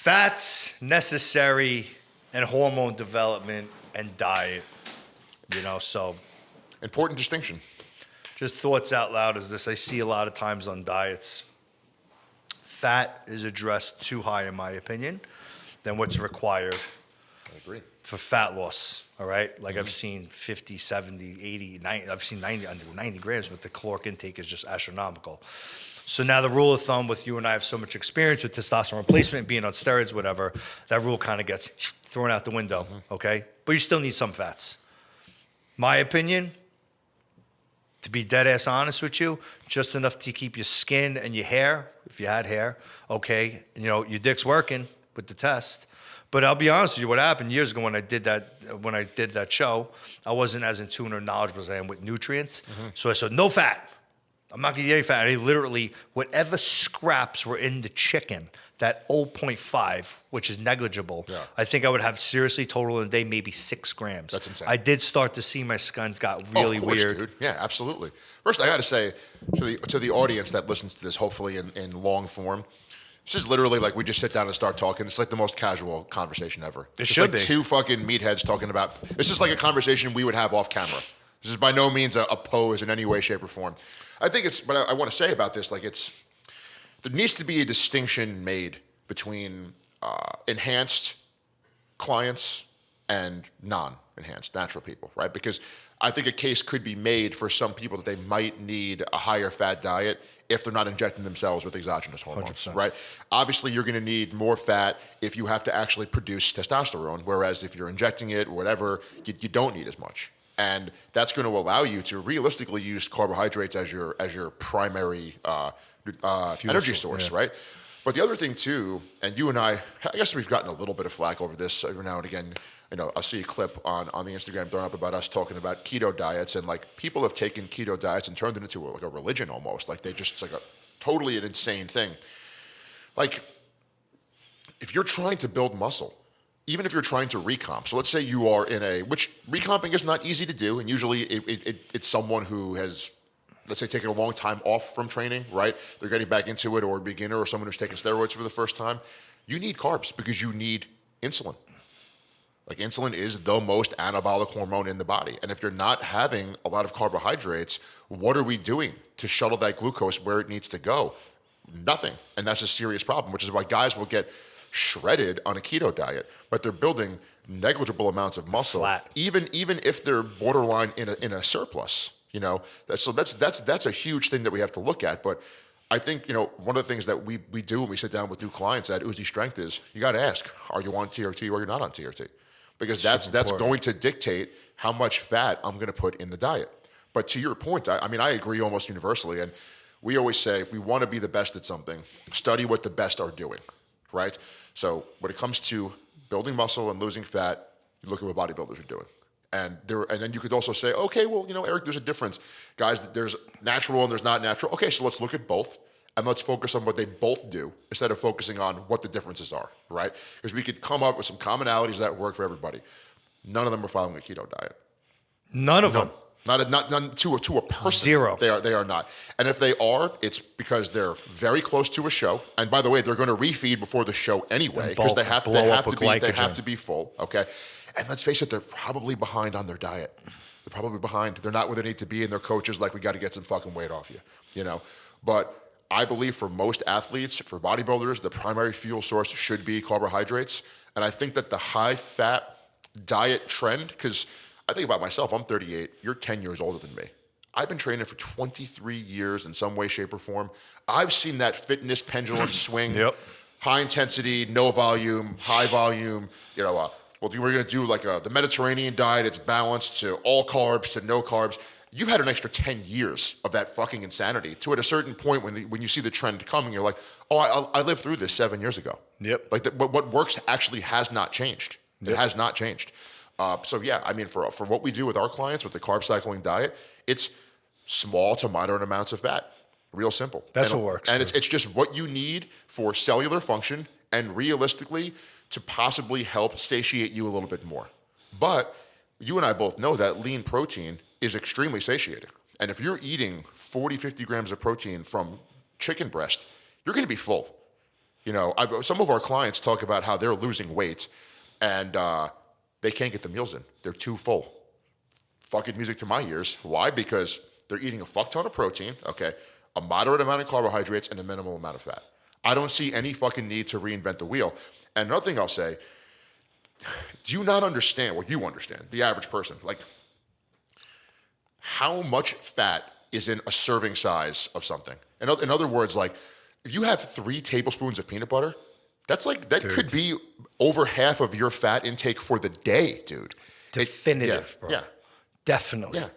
Fats necessary and hormone development and diet, so Important distinction. just thoughts out loud is this. I see a lot of times on diets, fat is addressed too high, in my opinion, than what's required I agree. for fat loss, all right? Like I've seen 50, 70, 80, 90, I've seen 90, under 90 grams, but the caloric intake is just astronomical. So now the rule of thumb with you and I have so much experience with testosterone replacement, being on steroids, whatever, that rule kind of gets thrown out the window, okay? But you still need some fats. My opinion, to be dead ass honest with you, just enough to keep your skin and your hair, if you had hair, okay, your dick's working with the test. But I'll be honest with you, what happened years ago when I did that show, I wasn't as in tune or knowledgeable as I am with nutrients. So I said, no fat. I'm not gonna eat any fat. I literally, whatever scraps were in the chicken, that 0.5, which is negligible, I think I would have seriously total in a day, maybe 6 grams. That's insane. I did start to see my skin got really of course, weird. Dude. Yeah, absolutely. First, I got to say to the audience that listens to this, hopefully in long form, this is literally like we just sit down and start talking. It's like the most casual conversation ever. It It's should like be. two fucking meatheads talking about. It's just like a conversation we would have off camera. This is by no means a pose in any way, shape, or form. I think it's. But I want to say about this, like there needs to be a distinction made between enhanced clients and non-enhanced natural people, right? Because I think a case could be made for some people that they might need a higher fat diet if they're not injecting themselves with exogenous hormones, 100%. right? Obviously, you're going to need more fat if you have to actually produce testosterone, whereas if you're injecting it or whatever, you don't need as much. And that's going to allow you to realistically use carbohydrates as your primary energy source, right? But the other thing too, and you and I guess we've gotten a little bit of flack over this every now and again. I'll see a clip on the Instagram thrown up about us talking about keto diets, and like people have taken keto diets and turned it into like a religion almost. Like it's like a totally an insane thing. Like if you're trying to build muscle, even if you're trying to recomp, so let's say you are which recomping is not easy to do, and usually it's someone who has, let's say, taken a long time off from training, right? They're getting back into it, or a beginner, or someone who's taking steroids for the first time. You need carbs because you need insulin. Like insulin is the most anabolic hormone in the body. And if you're not having a lot of carbohydrates, what are we doing to shuttle that glucose where it needs to go? Nothing. And that's a serious problem, which is why guys will get shredded on a keto diet, but they're building negligible amounts of muscle, Flat. even if they're borderline in a surplus. So that's a huge thing that we have to look at. But I think one of the things that we do when we sit down with new clients at Uzi Strength is you got to ask, are you on TRT or you're not on TRT? Because that's going to dictate how much fat I'm going to put in the diet. But to your point, I mean I agree almost universally, and we always say if we want to be the best at something, study what the best are doing, right? So when it comes to building muscle and losing fat, you look at what bodybuilders are doing. And then you could also say, okay, well, Eric, there's a difference. Guys, there's natural and there's not natural. Okay, so let's look at both and let's focus on what they both do instead of focusing on what the differences are, right? Because we could come up with some commonalities that work for everybody. None of them are following a keto diet. None of them. None to a person. Zero. They are not. And if they are, it's because they're very close to a show. And by the way, they're going to refeed before the show anyway because they have to be full. Okay. And let's face it, they're probably behind on their diet. They're probably behind. They're not where they need to be, and their coaches like, we got to get some fucking weight off you. But I believe for most athletes, for bodybuilders, the primary fuel source should be carbohydrates. And I think that the high fat diet trend, because I think about myself, I'm 38, you're 10 years older than me. I've been training for 23 years in some way, shape, or form. I've seen that fitness pendulum swing. Yep. High intensity, no volume, high volume, we're going to do like the Mediterranean diet. It's balanced to all carbs to no carbs. You've had an extra 10 years of that fucking insanity to at a certain point when you see the trend coming, you're like, oh, I lived through this 7 years ago. Yep. Like what works actually has not changed. Yep. It has not changed. So yeah, I mean, for what we do with our clients with the carb cycling diet, it's small to moderate amounts of fat. Real simple. That's what works. And it's just what you need for cellular function and realistically to possibly help satiate you a little bit more. But you and I both know that lean protein is extremely satiating. And if you're eating 40, 50 grams of protein from chicken breast, you're going to be full. You know, some of our clients talk about how they're losing weight and they can't get the meals in. They're too full. Fucking music to my ears. Why? Because they're eating a fuck ton of protein, okay, a moderate amount of carbohydrates, and a minimal amount of fat. I don't see any fucking need to reinvent the wheel. And another thing I'll say, do you not understand, well, you understand, the average person, like how much fat is in a serving size of something? In other words, like if you have 3 tablespoons of peanut butter, that's like, that could be over half of your fat intake for the day, dude. Definitive, bro. Yeah. Definitely. Yeah.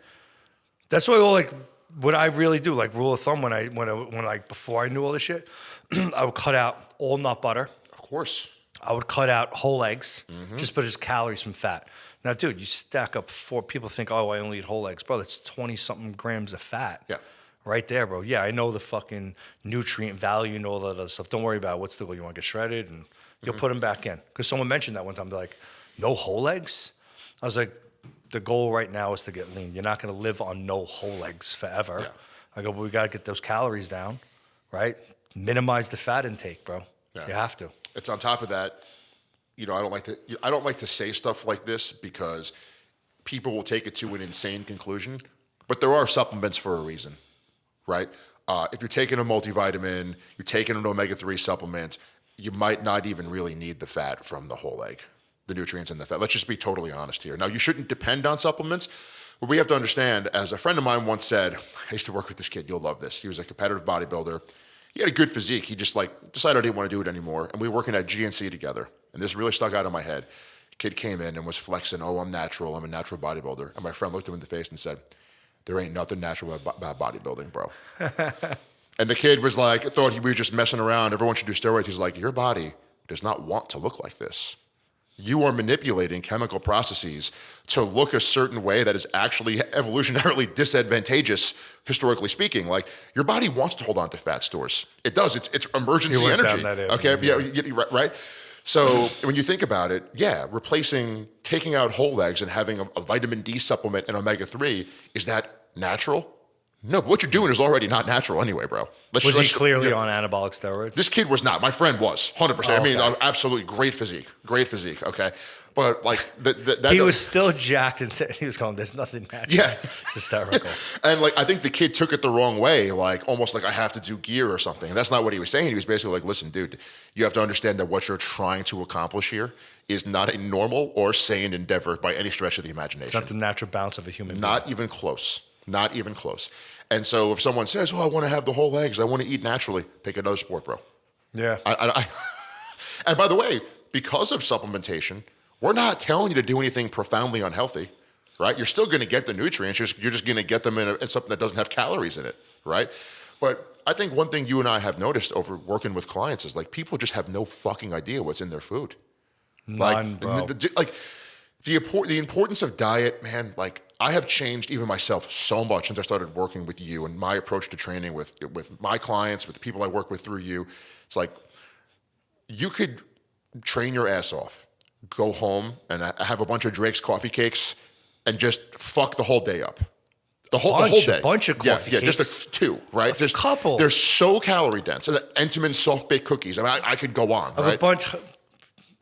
That's why, like, what I really do, like rule of thumb, when I before I knew all this shit, I would cut out all nut butter. Of course. I would cut out whole eggs, just put as calories from fat. Now, dude, you stack up 4. People think, oh, I only eat whole eggs, bro. That's 20-something grams of fat. Yeah. Right there, bro. Yeah, I know the fucking nutrient value and all that other stuff. Don't worry about it. What's the goal? You want to get shredded, and you'll put them back in. Because someone mentioned that one time. They're like, no whole eggs? I was like, the goal right now is to get lean. You're not going to live on no whole eggs forever. Yeah. I go, but we got to get those calories down, right? Minimize the fat intake, bro. Yeah. You have to. It's on top of that. You know, I don't like to say stuff like this because people will take it to an insane conclusion. But there are supplements for a reason, right? If you're taking a multivitamin, you're taking an omega-3 supplement, you might not even really need the fat from the whole egg, the nutrients in the fat. Let's just be totally honest here. Now, you shouldn't depend on supplements, but we have to understand, as a friend of mine once said, I used to work with this kid, you'll love this. He was a competitive bodybuilder. He had a good physique. He just like decided I didn't want to do it anymore. And we were working at GNC together. And this really stuck out in my head. Kid came in and was flexing, oh, I'm natural. I'm a natural bodybuilder. And my friend looked him in the face and said, there ain't nothing natural about bodybuilding, bro. And the kid was like, thought we were just messing around. Everyone should do steroids. He's like, your body does not want to look like this. You are manipulating chemical processes to look a certain way that is actually evolutionarily disadvantageous, historically speaking. Like, your body wants to hold on to fat stores. It does. It's emergency energy. Okay, yeah, right? So when you think about it, yeah, taking out whole eggs and having a vitamin D supplement and omega-3, is that natural? No, but what you're doing is already not natural anyway, bro. Was he clearly on anabolic steroids? This kid was not. My friend was, 100%. Oh, I mean, absolutely great physique, okay? But like, he was still jacked and he was going, there's nothing natural. Yeah. It's hysterical. And like, I think the kid took it the wrong way, like almost like I have to do gear or something. And that's not what he was saying. He was basically like, listen, dude, you have to understand that what you're trying to accomplish here is not a normal or sane endeavor by any stretch of the imagination. It's not the natural balance of a human being. Not even close. Not even close. And so if someone says, oh, I want to have the whole eggs, I want to eat naturally, pick another sport, bro. Yeah. And by the way, because of supplementation, we're not telling you to do anything profoundly unhealthy, right? You're still going to get the nutrients. You're just going to get them in something that doesn't have calories in it, right? But I think one thing you and I have noticed over working with clients is like people just have no fucking idea what's in their food. None, bro. The importance of diet, man, like I have changed even myself so much since I started working with you and my approach to training with my clients, with the people I work with through you. It's like you could train your ass off, go home and have a bunch of Drake's coffee cakes and just fuck the whole day up. The whole day. A bunch of coffee cakes. Just 2, right? A couple. They're so calorie dense. And Entenmann soft-baked cookies. I mean, I could go on, right? A bunch.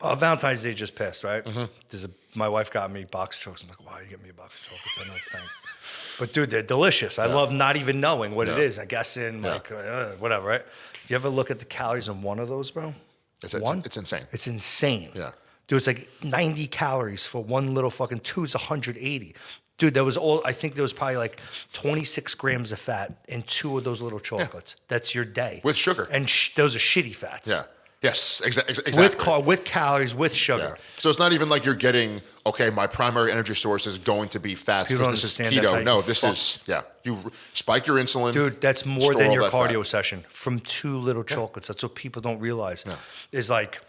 Valentine's Day just passed, right? Mm-hmm. My wife got me box of chocolates. I'm like, wow, you get me a box of chocolates? I know, thanks. But dude, they're delicious. I love not even knowing what it is. I guess whatever, right? Do you ever look at the calories in one of those, bro? It's insane. It's insane. Yeah. Dude, it's like 90 calories for one little fucking 2. It's 180. Dude, I think there was probably like 26 grams of fat in 2 of those little chocolates. Yeah. That's your day. With sugar. And those are shitty fats. Yeah. Yes, exactly. With calories, with sugar. Yeah. So it's not even like you're getting, okay, my primary energy source is going to be fats because this is keto. No, this is, you spike your insulin. Dude, that's more than your cardio session from 2 little chocolates. That's what people don't realize. Yeah. Is like,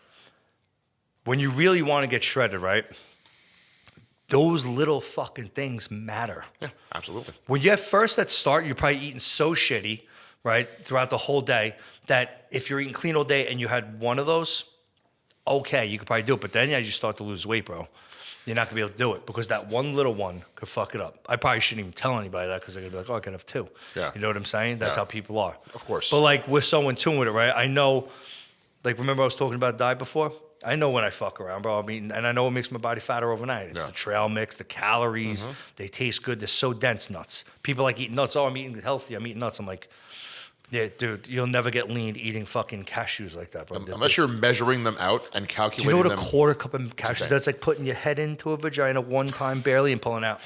when you really want to get shredded, right? Those little fucking things matter. Yeah, absolutely. When you first at start, you're probably eating so shitty, right, throughout the whole day, that if you're eating clean all day and you had one of those, okay, you could probably do it. But then you start to lose weight, bro. You're not going to be able to do it because that one little one could fuck it up. I probably shouldn't even tell anybody that because they're going to be like, oh, I can have 2. Yeah. You know what I'm saying? That's how people are. Of course. But like we're so in tune with it, right? I know Like, remember I was talking about diet before? I know when I fuck around, bro. I'm eating, and I know what makes my body fatter overnight. It's the trail mix, the calories. They taste good. They're so dense, nuts. People like eating nuts. Oh, I'm eating healthy. I'm eating nuts. I'm like, yeah, dude, you'll never get lean eating fucking cashews like that, bro. Unless you're measuring them out and Do calculating you know them. what a quarter cup of cashews? insane. That's like putting your head into a vagina one time barely and pulling out.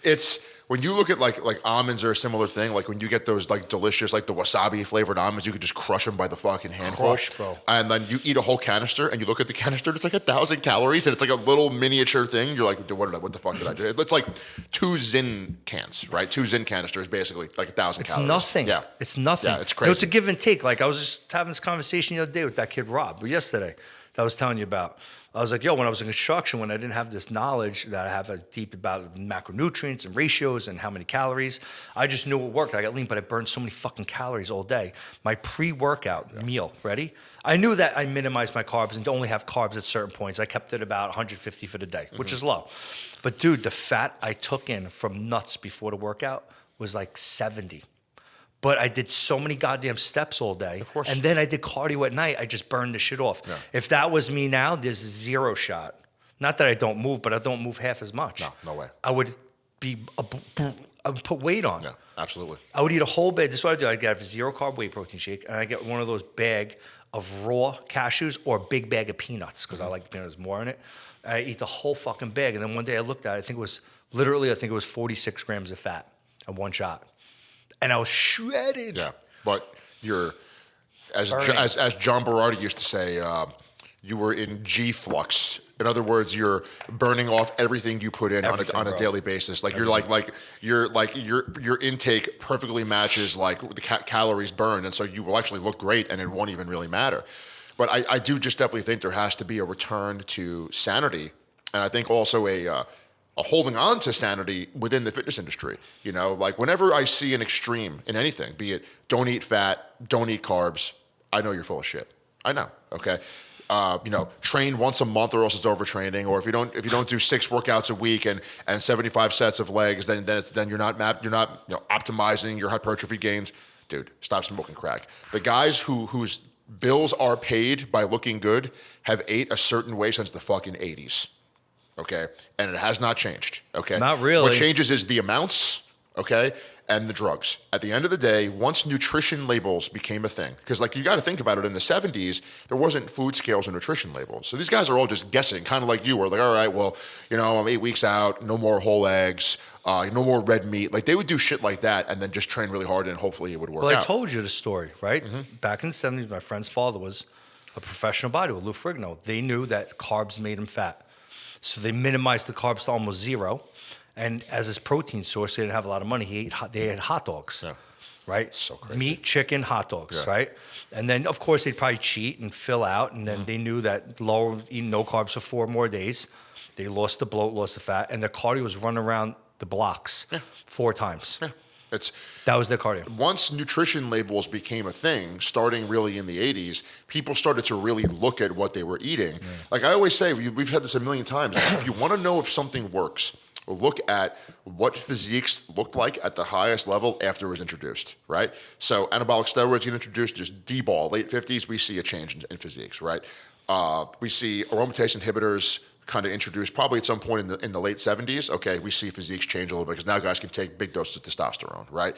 It's when you look at like almonds are a similar thing. Like when you get those like delicious like the wasabi flavored almonds, you could just crush them by the fucking handful. Crush, bro. And then you eat a whole canister, and you look at the canister, it's like 1,000 calories, and it's like a little miniature thing. You're like, what the fuck did I do? It's like 2 Zyn cans, right? 2 Zyn canisters, basically like 1,000 It's calories. nothing. Yeah, It's nothing. Yeah, it's You crazy. know, it's a give and take. Like I was just having this conversation the other day with that kid Rob, yesterday, that I was telling you about. I was like, yo, when I was in construction, when I didn't have this knowledge that I have deep about macronutrients and ratios and how many calories, I just knew it worked. I got lean, but I burned so many fucking calories all day. My pre-workout meal, ready? I knew that I minimized my carbs and to only have carbs at certain points. I kept it about 150 for the day, which is low. But dude, the fat I took in from nuts before the workout was like 70. But I did so many goddamn steps all day. Of course. And then I did cardio at night. I just burned the shit off. Yeah. If that was me now, there's zero shot. Not that I don't move, but I don't move half as much. No way. I would I would put weight on. Yeah, absolutely. I would eat a whole bag. This is what I do. I get a zero carb whey protein shake, and I get one of those bag of raw cashews or a big bag of peanuts because I like the peanuts more in it. And I eat the whole fucking bag. And then one day I looked at it, I think it was 46 grams of fat in one shot. And I was shredded. Yeah, but you're as Burning. as John Berardi used to say, you were in G flux. In other words, you're burning off everything you put in on a bro. daily basis. Like your intake perfectly matches like the calories burned, and so you will actually look great, and it won't even really matter. But I do just definitely think there has to be a return to sanity, and I think also a holding on to sanity within the fitness industry. You know, like whenever I see an extreme in anything, be it don't eat fat, don't eat carbs, I know you're full of shit. I know. Okay. Train once a month or else it's overtraining. Or if you don't do 6 workouts a week and 75 sets of legs, then you're not optimizing your hypertrophy gains. Dude, stop smoking crack. The guys whose bills are paid by looking good have ate a certain way since the fucking 80s. Okay, and it has not changed. Okay, Not really. What changes is the amounts. Okay, and the drugs. At the end of the day, once nutrition labels became a thing, because like you got to think about it, in the 70s there wasn't food scales or nutrition labels, so these guys are all just guessing, kind of like you were like, all right, well, I'm 8 weeks out, no more whole eggs, no more red meat. Like they would do shit like that, and then just train really hard, and hopefully it would work Well, out. I told you the story, right? Back in the 70s, my friend's father was a professional bodybuilder, Lou Ferrigno. They knew that carbs made him fat. So they minimized the carbs to almost zero. And as his protein source, they didn't have a lot of money. They had hot dogs, right? So crazy. Meat, chicken, hot dogs, right? And then, of course, they'd probably cheat and fill out. And then they knew that eating no carbs for 4 more days, they lost the bloat, lost the fat. And their cardio was running around the blocks 4 times. Yeah. That was their cardio. Once nutrition labels became a thing, starting really in the 80s, people started to really look at what they were eating. Like I always say, we've had this a million times. If you want to know if something works, look at what Physiques looked like at the highest level after it was introduced, right? So anabolic steroids get introduced, just D-ball, late 50s, we see a change in Physiques, right? We see aromatase inhibitors kind of introduced probably at some point in the late 70s. Okay, we see Physiques change a little bit because now guys can take big doses of testosterone, right?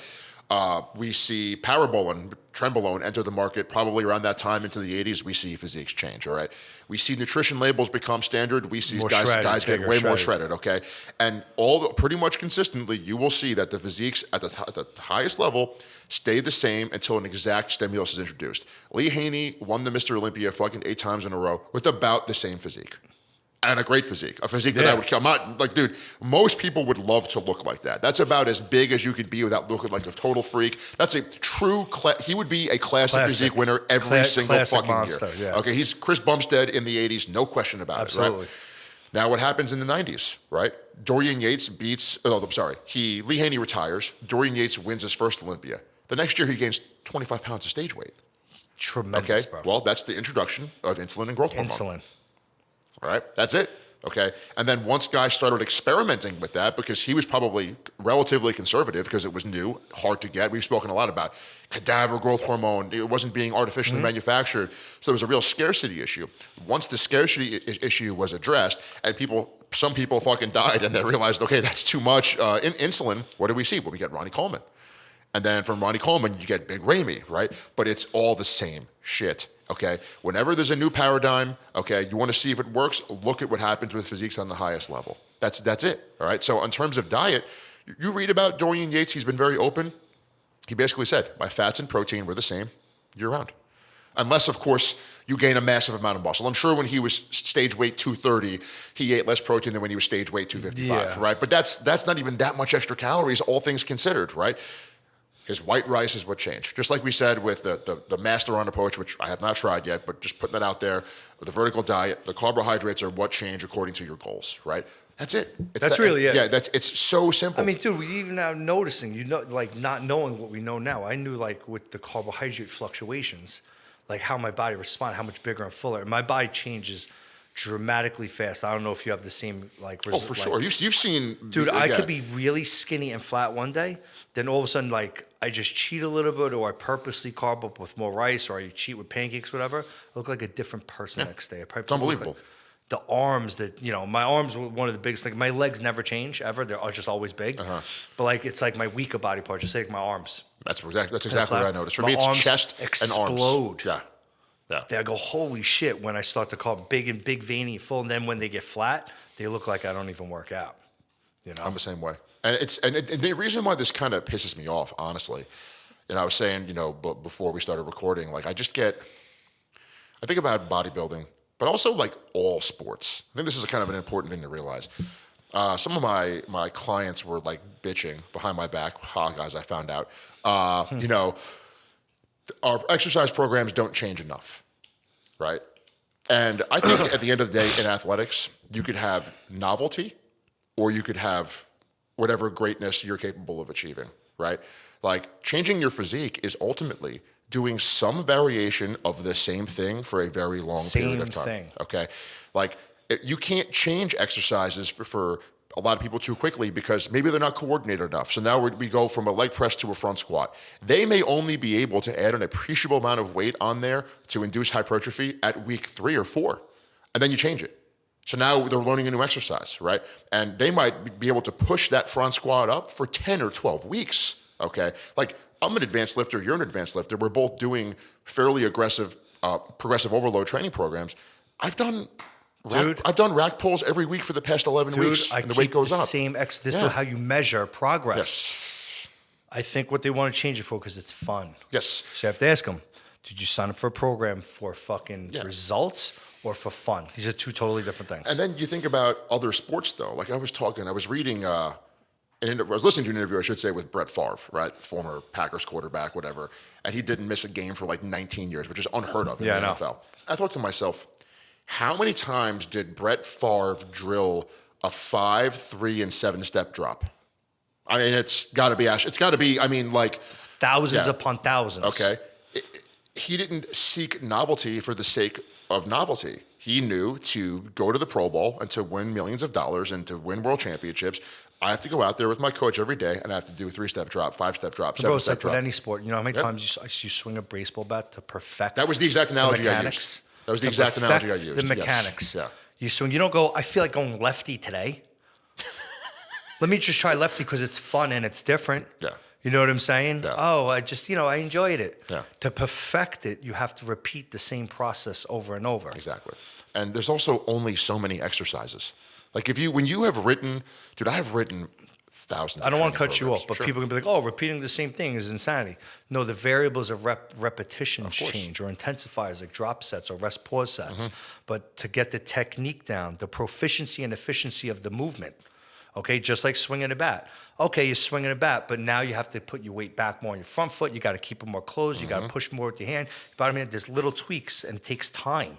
We see parabolin, trenbolone enter the market probably around that time into the 80s. We see Physiques change, all right? We see nutrition labels become standard. We see guys get way more shredded, okay? And pretty much consistently, you will see that the Physiques at the highest level stay the same until an exact stimulus is introduced. Lee Haney won the Mr. Olympia fucking 8 times in a row with about the same physique. And a great physique, a physique that I would come out like, dude. Most people would love to look like that. That's about as big as you could be without looking like a total freak. That's a true. He would be a classic physique winner every single fucking monster, year. Yeah. Okay, he's Chris Bumstead in the '80s, no question about it. Right? Now, what happens in the '90s? Right, Dorian Yates beats. Oh, I'm sorry. Lee Haney retires. Dorian Yates wins his first Olympia. The next year, he gains 25 pounds of stage weight. Tremendous, Okay, bro. well, that's the introduction of insulin and growth hormone. Insulin. All right, that's it. Okay. And then once guys started experimenting with that, because he was probably relatively conservative because it was new, hard to get. We've spoken a lot about cadaver growth hormone. It wasn't being artificially manufactured. So there was a real scarcity issue. Once the scarcity issue was addressed and some people fucking died and they realized, okay, that's too much insulin. What do we see? Well, we get Ronnie Coleman. And then from Ronnie Coleman, you get Big Ramy, right? But it's all the same shit. Okay, whenever there's a new paradigm, okay, you want to see if it works, look at what happens with Physiques on the highest level. That's it, all right? So in terms of diet, you read about Dorian Yates, he's been very open. He basically said, my fats and protein were the same year-round. Unless, of course, you gain a massive amount of muscle. I'm sure when he was stage weight 230, he ate less protein than when he was stage weight 255, right? But that's not even that much extra calories, all things considered, right? His white rice is what changed. Just like we said with the master on approach, which I have not tried yet, but just putting that out there, the vertical diet, the carbohydrates are what change according to your goals, right? That's it. That's really it. Yeah, it's so simple. I mean, dude, we even now noticing, like not knowing what we know now. I knew like with the carbohydrate fluctuations, like how my body responds, how much bigger and fuller. And my body changes dramatically fast. I don't know if you have the same like. Oh, for sure. You've seen, dude. I could be really skinny and flat one day, then all of a sudden, like I just cheat a little bit, or I purposely carb up with more rice, or I cheat with pancakes, whatever. I look like a different person next day. It's unbelievable. The arms my arms were one of the biggest things. My legs never change ever. They're just always big. But like it's like my weaker body part. Just like my arms. That's exactly what I noticed. For me, it's chest explode. and arms. Yeah. I go, holy shit, when I start to call big, veiny, full, and then when they get flat, they look like I don't even work out. You know? I'm the same way. And the reason why this kind of pisses me off, honestly, and I was saying, before we started recording, like I think about bodybuilding, but also like all sports. I think this is kind of an important thing to realize. Some of my clients were like bitching behind my back. Guys, I found out, our exercise programs don't change enough, right? And I think at the end of the day in athletics, you could have novelty or you could have whatever greatness you're capable of achieving, right? Like changing your physique is ultimately doing some variation of the same thing for a very long period of time. Okay? Like you can't change exercises for a lot of people too quickly because maybe they're not coordinated enough. So now we go from a leg press to a front squat. They may only be able to add an appreciable amount of weight on there to induce hypertrophy at week 3 or 4, and then you change it. So now they're learning a new exercise, right? And they might be able to push that front squat up for 10 or 12 weeks, okay? Like I'm an advanced lifter, you're an advanced lifter. We're both doing fairly aggressive, progressive overload training programs. I've done rack pulls every week for the past 11 weeks, and the weight goes up. This is how you measure progress. Yes. I think what they want to change it for because it's fun. Yes. So you have to ask them, did you sign up for a program for fucking results or for fun? These are two totally different things. And then you think about other sports, though. Like I was reading, I was listening to an interview, I should say, with Brett Favre, right? Former Packers quarterback, whatever. And he didn't miss a game for like 19 years, which is unheard of in the NFL. I thought to myself, how many times did Brett Favre drill a 5, 3, and 7-step drop? I mean, it's got to be, I mean, like... Thousands upon thousands. Okay. He didn't seek novelty for the sake of novelty. He knew to go to the Pro Bowl and to win millions of dollars and to win world championships. I have to go out there with my coach every day and I have to do a 3-step drop, 5-step drop, 7-step drop. With any sport, you know how many times you swing a baseball bat to perfect That was the exact analogy I used. The mechanics. Yes. Yeah. You swing. You don't go, I feel like going lefty today. Let me just try lefty because it's fun and it's different. Yeah. You know what I'm saying? Yeah. Oh, I enjoyed it. Yeah. To perfect it, you have to repeat the same process over and over. Exactly. And there's also only so many exercises. Like when you have written, dude, I have written thousands. I don't want to cut you off, but people can be like, oh, repeating the same thing is insanity. No, the variables of repetitions change or intensifiers like drop sets or rest pause sets. But to get the technique down, the proficiency and efficiency of the movement, okay, just like swinging a bat. Okay, you're swinging a bat, but now you have to put your weight back more on your front foot. You got to keep it more closed. You got to push more with your hand. But I mean, there's little tweaks, and it takes time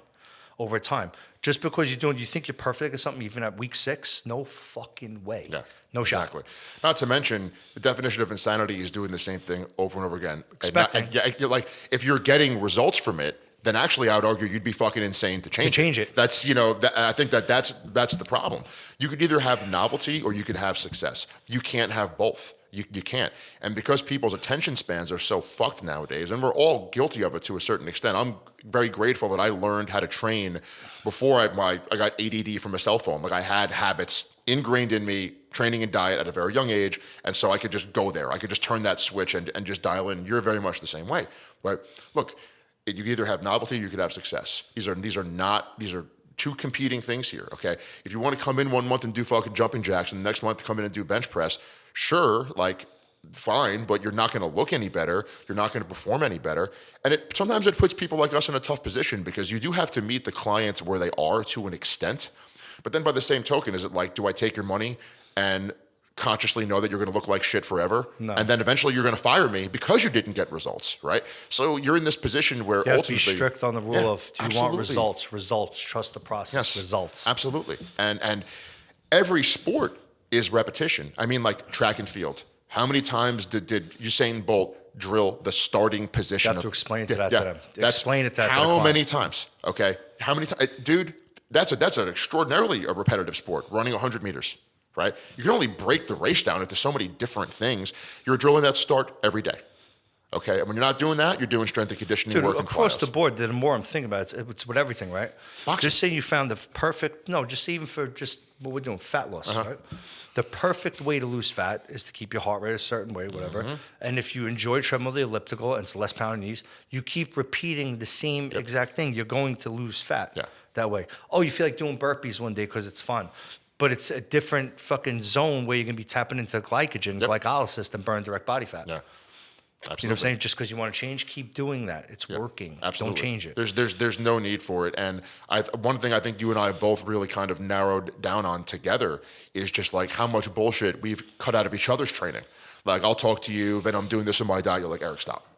over time. Just because you think you're perfect at something, even at week 6, no fucking way. Yeah. No shot. Exactly. Not to mention, the definition of insanity is doing the same thing over and over again. Expecting. Like, if you're getting results from it, then actually I would argue you'd be fucking insane to change it. That's, I think that's the problem. You could either have novelty or you could have success. You can't have both. You can't. And because people's attention spans are so fucked nowadays, and we're all guilty of it to a certain extent. I'm very grateful that I learned how to train before I got ADD from a cell phone. Like I had habits ingrained in me, training and diet at a very young age. And so I could just go there. I could just turn that switch and just dial in. You're very much the same way. But look, you could either have novelty, or you could have success. These are two competing things here, okay? If you want to come in 1 month and do fucking jumping jacks and the next month come in and do bench press, sure, like fine, but you're not going to look any better. You're not going to perform any better. And sometimes it puts people like us in a tough position because you do have to meet the clients where they are to an extent. But then by the same token, is it like, do I take your money and consciously know that you're going to look like shit forever? No. And then eventually you're going to fire me because you didn't get results, right? So you're in this position where you have to be strict on the rule of, do you want absolutely. results, trust the process, results. Absolutely. And every sport is repetition. I mean, like track and field. How many times did Usain Bolt drill the starting position? You have to explain to them. Explain it to how many times? Okay. How many times? Dude, that's an extraordinarily repetitive sport, running 100 meters. Right? You can only break the race down into so many different things. You're drilling that start every day. Okay? And when you're not doing that, you're doing strength and conditioning work. Across the board, the more I'm thinking about it, it's with everything, right? Boxing. Just say you found the perfect, just even for just what we're doing, fat loss, right? The perfect way to lose fat is to keep your heart rate a certain way, whatever. And if you enjoy treadmill, the elliptical, and it's less pound and knees, you keep repeating the same exact thing. You're going to lose fat that way. Oh, you feel like doing burpees one day because it's fun. But it's a different fucking zone where you're going to be tapping into glycogen, glycolysis, and burn direct body fat. Yeah. Absolutely. You know what I'm saying? Just because you want to change, keep doing that. It's working. Absolutely. Don't change it. There's no need for it. And one thing I think you and I both really kind of narrowed down on together is just like how much bullshit we've cut out of each other's training. Like I'll talk to you, then I'm doing this with my diet. You're like, Eric, stop.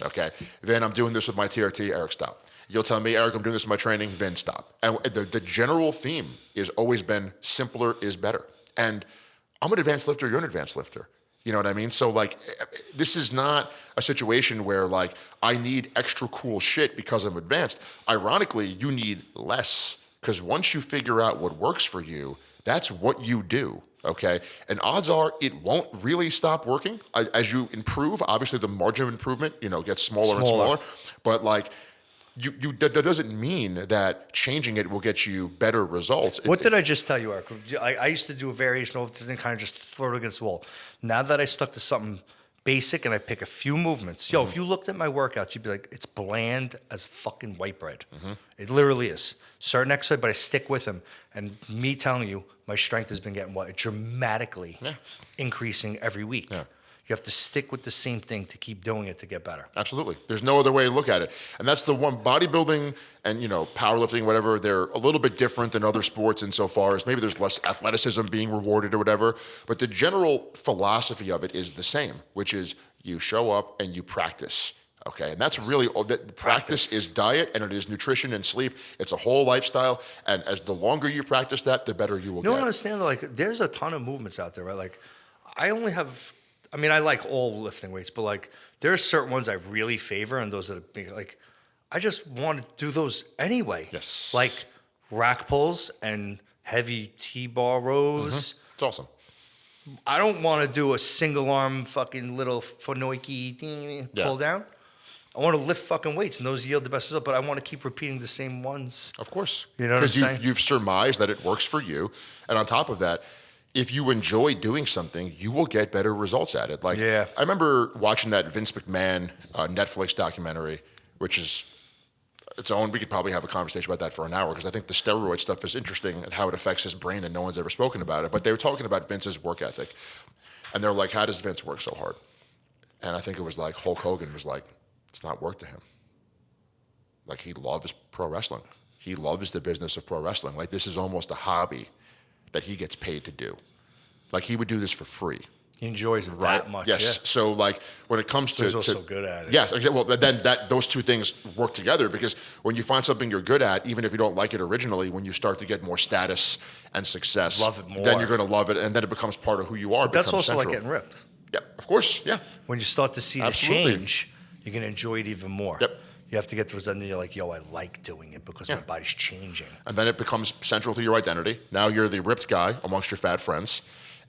Okay. Then I'm doing this with my TRT. Eric, stop. You'll tell me, Eric, I'm doing this with my training. Then stop. And the general theme has always been simpler is better. And I'm an advanced lifter. You're an advanced lifter. You know what I mean? So like, this is not a situation where like I need extra cool shit because I'm advanced. Ironically, you need less because once you figure out what works for you, that's what you do. Okay. And odds are it won't really stop working as you improve. Obviously the margin of improvement, gets smaller and smaller, but like, that doesn't mean that changing it will get you better results. What did I just tell you, Eric? I used to do a variation of it and kind of just throw it against the wall. Now that I stuck to something basic and I pick a few movements, if you looked at my workouts, you'd be like, it's bland as fucking white bread. It literally is. Certain exercise, but I stick with them. And me telling you, my strength has been getting dramatically increasing every week. Yeah. You have to stick with the same thing to keep doing it to get better. Absolutely. There's no other way to look at it. And that's the one. Bodybuilding and, powerlifting, whatever, they're a little bit different than other sports insofar as maybe there's less athleticism being rewarded or whatever. But the general philosophy of it is the same, which is you show up and you practice. Okay. And that's really practice is diet and it is nutrition and sleep. It's a whole lifestyle. And as the longer you practice that, the better you will get. You don't understand, like, there's a ton of movements out there, right? Like, I like all lifting weights, but like there are certain ones I really favor, and those that are big, like I just want to do those anyway. Yes. Like rack pulls and heavy T-bar rows. It's awesome. I don't want to do a single arm fucking little Fanoiki pull down. I want to lift fucking weights, and those yield the best result, but I want to keep repeating the same ones. Of course. You know what I'm saying? Because you've surmised that it works for you. And on top of that, if you enjoy doing something, you will get better results at it. Like, I remember watching that Vince McMahon Netflix documentary, which is its own. We could probably have a conversation about that for an hour because I think the steroid stuff is interesting and how it affects his brain, and no one's ever spoken about it. But they were talking about Vince's work ethic. And they're like, how does Vince work so hard? And I think it was like Hulk Hogan was like, it's not work to him. Like, he loves pro wrestling. He loves the business of pro wrestling. Like, this is almost a hobby that he gets paid to do. Like, he would do this for free. He enjoys it that much. Yes. Yeah. So, like, when it comes to... He's also good at it. Yes. Well, then those two things work together because when you find something you're good at, even if you don't like it originally, when you start to get more status and success... Love it more. Then you're going to love it, and then it becomes part of who you are. But that's also central. Like getting ripped. Yeah, of course. Yeah. When you start to see the change, you're going to enjoy it even more. Yep. You have to get to then you're like, yo, I like doing it because my body's changing. And then it becomes central to your identity. Now you're the ripped guy amongst your fat friends,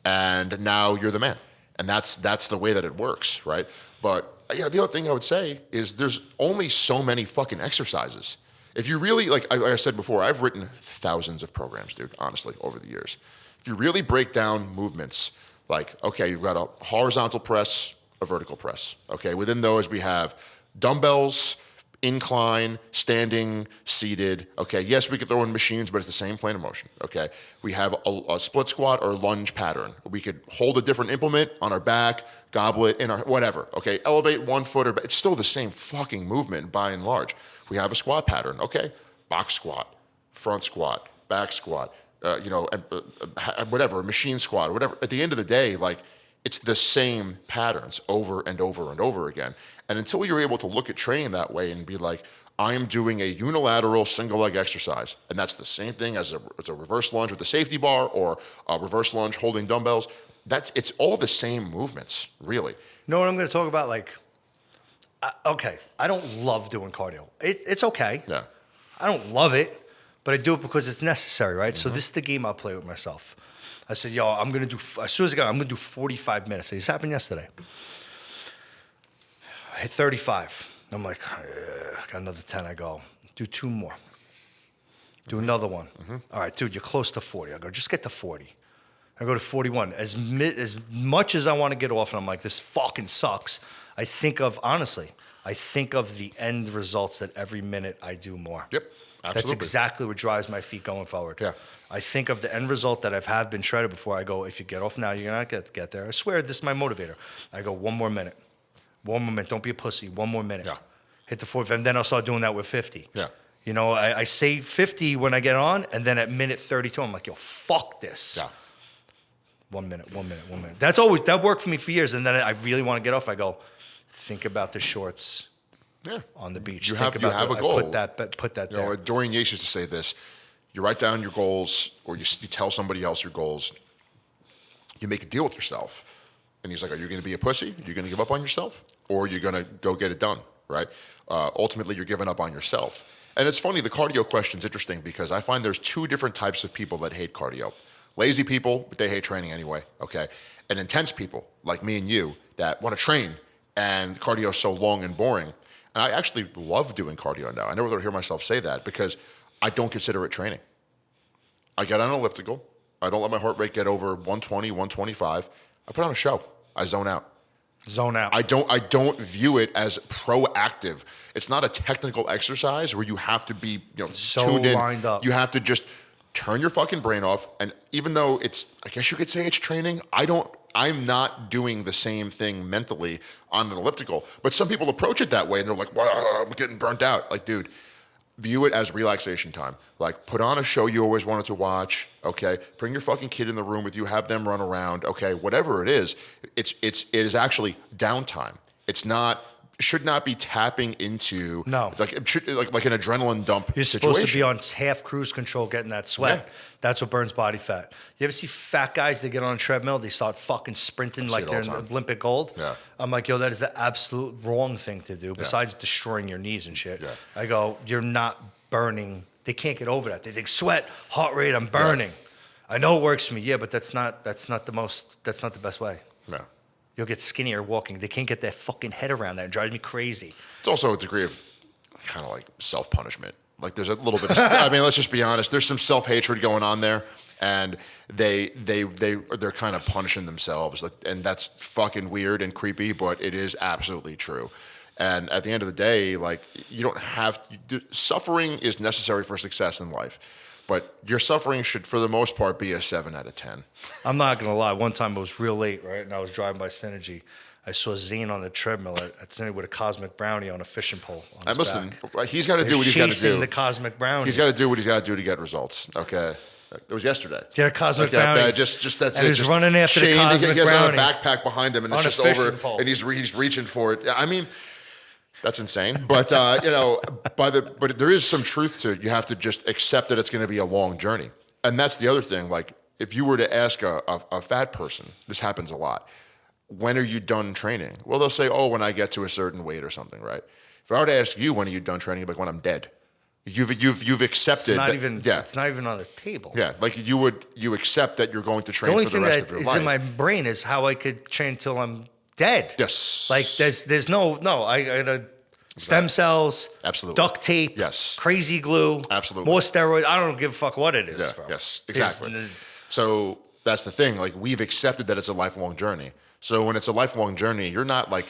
and now you're the man. And that's the way that it works, right? But the other thing I would say is there's only so many fucking exercises. If you really, like I said before, I've written thousands of programs, dude, honestly, over the years. If you really break down movements, like, okay, you've got a horizontal press, a vertical press. Okay, within those we have dumbbells, incline, standing, seated. Okay, yes, we could throw in machines, but it's the same plane of motion. Okay, we have a split squat or lunge pattern. We could hold a different implement on our back, goblet, in our whatever. Okay, elevate one foot, or it's still the same fucking movement by and large. We have a squat pattern. Okay, box squat, front squat, back squat. Whatever, machine squat, or whatever. At the end of the day, like, it's the same patterns over and over and over again. And until you're able to look at training that way and be like, I'm doing a unilateral single leg exercise, and that's the same thing as a reverse lunge with a safety bar or a reverse lunge holding dumbbells. It's all the same movements, really. You know what I'm going to talk about? Like, okay, I don't love doing cardio. It's okay. Yeah. I don't love it, but I do it because it's necessary, right? So this is the game I'll play with myself. I said, yo, I'm going to do, as soon as I got, I'm going to do 45 minutes. This happened yesterday. I hit 35. I'm like, I got another 10. I go, do 2 more. Do another one. All right, dude, you're close to 40. I go, just get to 40. I go to 41. As much as I want to get off, and I'm like, this fucking sucks, I think of the end results that every minute I do more. Yep, absolutely. That's exactly what drives my feet going forward. Yeah. I think of the end result that I've been shredded before. I go, if you get off now, you're not going to get there. I swear, this is my motivator. I go, 1 more minute. 1 more minute. Don't be a pussy. 1 more minute. Yeah. Hit the 45, and then I'll start doing that with 50. Yeah. You know, I say 50 when I get on, and then at minute 32, I'm like, yo, fuck this. Yeah. 1 minute, 1 minute, 1 minute. That worked for me for years. And then I really want to get off. I go, think about the shorts on the beach. You think have a goal. Put that You there. know, Dorian Yates used to say this. You write down your goals, or you tell somebody else your goals. You make a deal with yourself. And he's like, are you going to be a pussy? Are you going to give up on yourself? Or are you going to go get it done, right? Ultimately, you're giving up on yourself. And it's funny, the cardio question's interesting because I find there's 2 different types of people that hate cardio. Lazy people, but they hate training anyway, okay? And intense people, like me and you, that want to train, and cardio is so long and boring. And I actually love doing cardio now. I never thought I'd hear myself say that because I don't consider it training. I get on an elliptical. I don't let my heart rate get over 120, 125. I put on a show. I zone out. Zone out. I don't view it as proactive. It's not a technical exercise where you have to be, So tuned in. lined up. You have to just turn your fucking brain off. And even though I guess you could say it's training, I'm not doing the same thing mentally on an elliptical. But some people approach it that way and they're like, wow, I'm getting burnt out. Like, dude, view it as relaxation time. Like, put on a show you always wanted to watch, okay? Bring your fucking kid in the room with you, have them run around, okay? Whatever it is, it is actually downtime. Should not be tapping into like an adrenaline dump You're situation. supposed to be on half cruise control getting that sweat. Yeah. That's what burns body fat. You ever see fat guys that get on a treadmill, they start fucking sprinting like they're in Olympic gold? Yeah. I'm like, yo, that is the absolute wrong thing to do besides destroying your knees and shit. Yeah. I go, you're not burning. They can't get over that. They think sweat, heart rate, I'm burning. I know it works for me. Yeah, but that's not the best way. No. You'll get skinnier walking. They can't get their fucking head around that. It drives me crazy. It's also a degree of kind of like self-punishment. Like, there's a little bit of, I mean, let's just be honest. There's some self-hatred going on there, and they're kind of punishing themselves. And that's fucking weird and creepy, but it is absolutely true. And at the end of the day, like, you don't have, suffering is necessary for success in life. But your suffering should, for the most part, be a 7 out of 10. I'm not going to lie. One time it was real late, right? And I was driving by Synergy. I saw Zane on the treadmill at Synergy with a cosmic brownie on a fishing pole on his back. He's got to do what he's got to chasing do. the cosmic brownie. He's got to do what he's got to do to get results. Okay. It was yesterday. Get a cosmic brownie. Just that's and it. He's just running after the cosmic He has brownie. got a backpack behind him, and it's on a just over. fishing pole. And he's reaching for it. I mean, that's insane. But but there is some truth to it. You have to just accept that it's going to be a long journey. And that's the other thing. Like, if you were to ask a fat person, this happens a lot. When are you done training? Well, they'll say, oh, when I get to a certain weight or something, right? If I were to ask you, when are you done training? You'd be like, when I'm dead. You've accepted. It's not that, even. Yeah. It's not even on the table. Yeah, like you accept that you're going to train The only for the thing rest that of your is life. in my brain is how I could train till I'm dead. Yes. Like there's no. I got stem cells. Absolutely. Duct tape. Yes. Crazy glue. Absolutely. More steroids. I don't give a fuck what it is. Yeah, Bro. yes, exactly. So that's the thing. Like, we've accepted that it's a lifelong journey. So when it's a lifelong journey, you're not like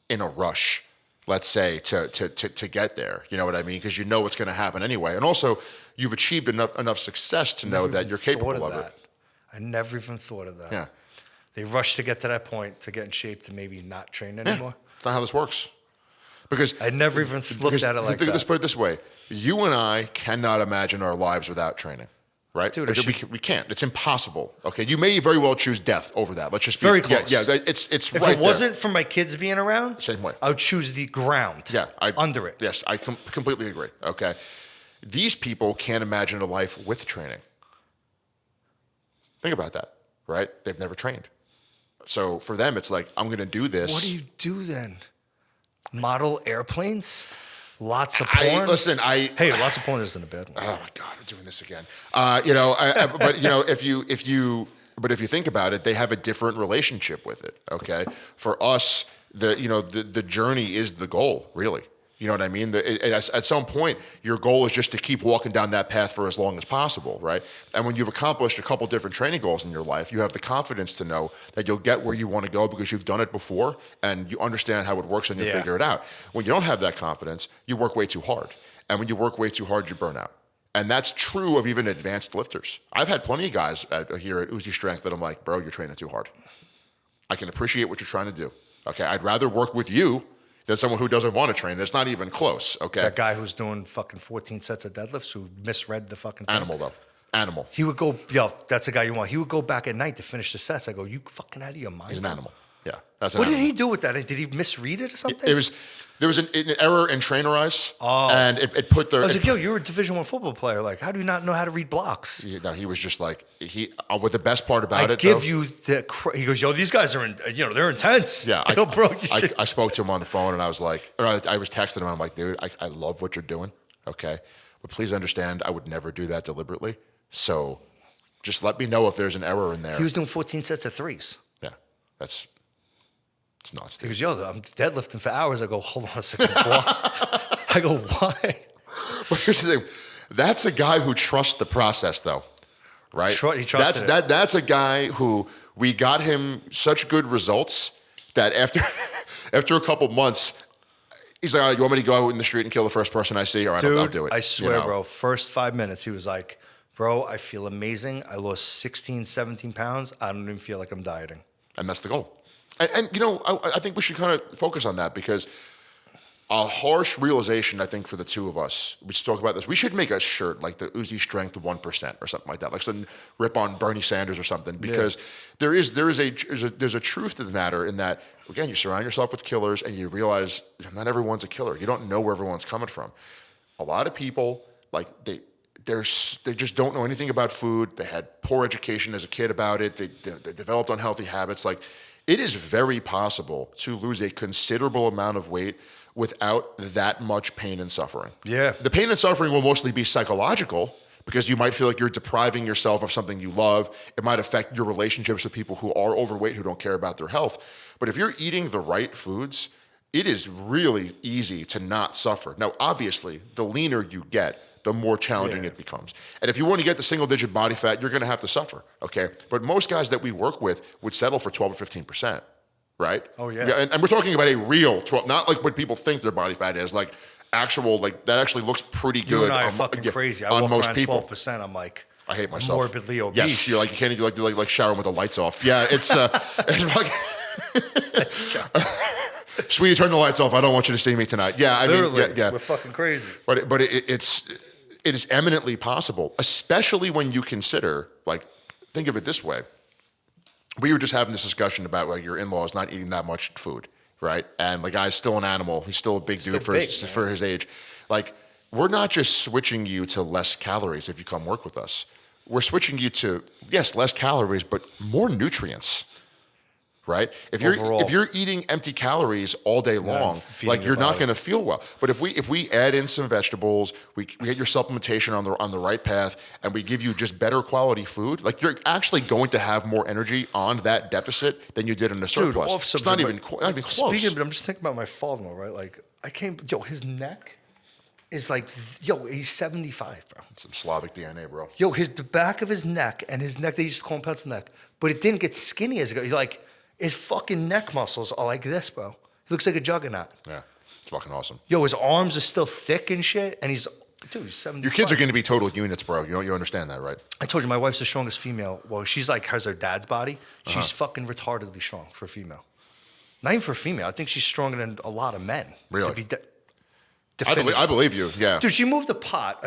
in a rush, let's say, to get there. You know what I mean? Because you know what's going to happen anyway. And also, you've achieved enough success to know that you're capable of it. I never even thought of that. Yeah. They rush to get to that point to get in shape to maybe not train anymore. It's not how this works. Because I never even looked at it like that. Let's put it this way. You and I cannot imagine our lives without training, right? Dude, we can't. It's impossible. Okay, you may very well choose death over that. Let's just be Very close. Yeah, it's If right it wasn't for my kids being around, Same way. I would choose the ground. Yeah, under it. Yes, I completely agree. Okay, these people can't imagine a life with training. Think about that, right? They've never trained, so for them, it's like, I'm going to do this. What do you do then? Model airplanes? Lots of porn? Hey, lots of porn isn't a bad one. Oh my God, I'm doing this again. But if you think about it, they have a different relationship with it. Okay, for us, the journey is the goal, really. You know what I mean? At some point, your goal is just to keep walking down that path for as long as possible, right? And when you've accomplished a couple different training goals in your life, you have the confidence to know that you'll get where you want to go because you've done it before and you understand how it works and you figure it out. When you don't have that confidence, you work way too hard. And when you work way too hard, you burn out. And that's true of even advanced lifters. I've had plenty of guys here at Uzi Strength that I'm like, bro, you're training too hard. I can appreciate what you're trying to do. Okay, I'd rather work with you than someone who doesn't want to train. It's not even close, okay? That guy who's doing fucking 14 sets of deadlifts who misread the fucking thing. Animal, though. Animal. He would go, that's a guy you want. He would go back at night to finish the sets. I go, you fucking out of your mind. He's an animal. Yeah, that's an What animal. did he do with that? Did he misread it or something? There was an error in Trainerize, and it put the. I was like, yo, you're a Division I football player. Like, how do you not know how to read blocks? He was just like, what the best part about it, he goes, yo, these guys are, they're intense. Yeah, I go, bro. I spoke to him on the phone, and I was like, I was texting him. I'm like, dude, I love what you're doing, okay, but please understand, I would never do that deliberately. So, just let me know if there's an error in there. He was doing 14 sets of threes. Yeah, it's nuts. He goes, yo, I'm deadlifting for hours. I go, hold on a second. I go, why? But here's the thing. That's a guy who trusts the process, though, right? He trusted it. That's a guy who we got him such good results that after a couple months, he's like, all right, you want me to go out in the street and kill the first person I see? All right, I'll do it. I swear, bro, first 5 minutes, he was like, bro, I feel amazing. I lost 16, 17 pounds. I don't even feel like I'm dieting. And that's the goal. And I think we should kind of focus on that because a harsh realization, I think, for the two of us, we should talk about this. We should make a shirt like the Uzi Strength 1% or something like that, like some rip on Bernie Sanders or something, because there's a truth to the matter in that, again, you surround yourself with killers and you realize not everyone's a killer. You don't know where everyone's coming from. A lot of people, like, they just don't know anything about food. They had poor education as a kid about it. They developed unhealthy habits. Like, it is very possible to lose a considerable amount of weight without that much pain and suffering. Yeah. The pain and suffering will mostly be psychological because you might feel like you're depriving yourself of something you love. It might affect your relationships with people who are overweight, who don't care about their health. But if you're eating the right foods, it is really easy to not suffer. Now, obviously, the leaner you get, the more challenging it becomes. And if you want to get the single-digit body fat, you're going to have to suffer, okay? But most guys that we work with would settle for 12 or 15%, right? Oh, yeah. And we're talking about a real 12, not like what people think their body fat is, like actual, like that actually looks pretty good. You and I are fucking crazy. I walk most around people. 12%. I'm like, I hate myself. Morbidly obese. Yes, you're like, you can't even like showering with the lights off. Yeah, it's fucking... Sweetie, turn the lights off. I don't want you to see me tonight. Yeah, I Literally, mean, yeah. We're fucking crazy. But it is eminently possible, especially when you consider, like, think of it this way. We were just having this discussion about like your in-laws not eating that much food, right? And the guy's still an animal. He's still a big dude for his age. Like, we're not just switching you to less calories if you come work with us. We're switching you to, yes, less calories, but more nutrients, right? If Overall. you're eating empty calories all day long, feeding like your you're not body. going to feel well. But if we add in some vegetables, we get your supplementation on the right path, and we give you just better quality food, like you're actually going to have more energy on that deficit than you did in a surplus. off It's subject, not even close. Speaking of, I'm just thinking about my father-in-law, right? Like, his neck is like, he's 75, bro. Some Slavic DNA, bro. The back of his neck and his neck, they used to call him pencil neck, but it didn't get skinny as it goes. Like, his fucking neck muscles are like this, bro. He looks like a juggernaut. Yeah, it's fucking awesome. His arms are still thick and shit, and he's 75. Your kids are going to be total units, bro. You understand that, right? I told you, my wife's the strongest female. Well, she's like, has her dad's body. She's fucking retardedly strong for a female. Not even for a female. I think she's stronger than a lot of men. Really? To be I believe you. Yeah. Dude, she moved a pot.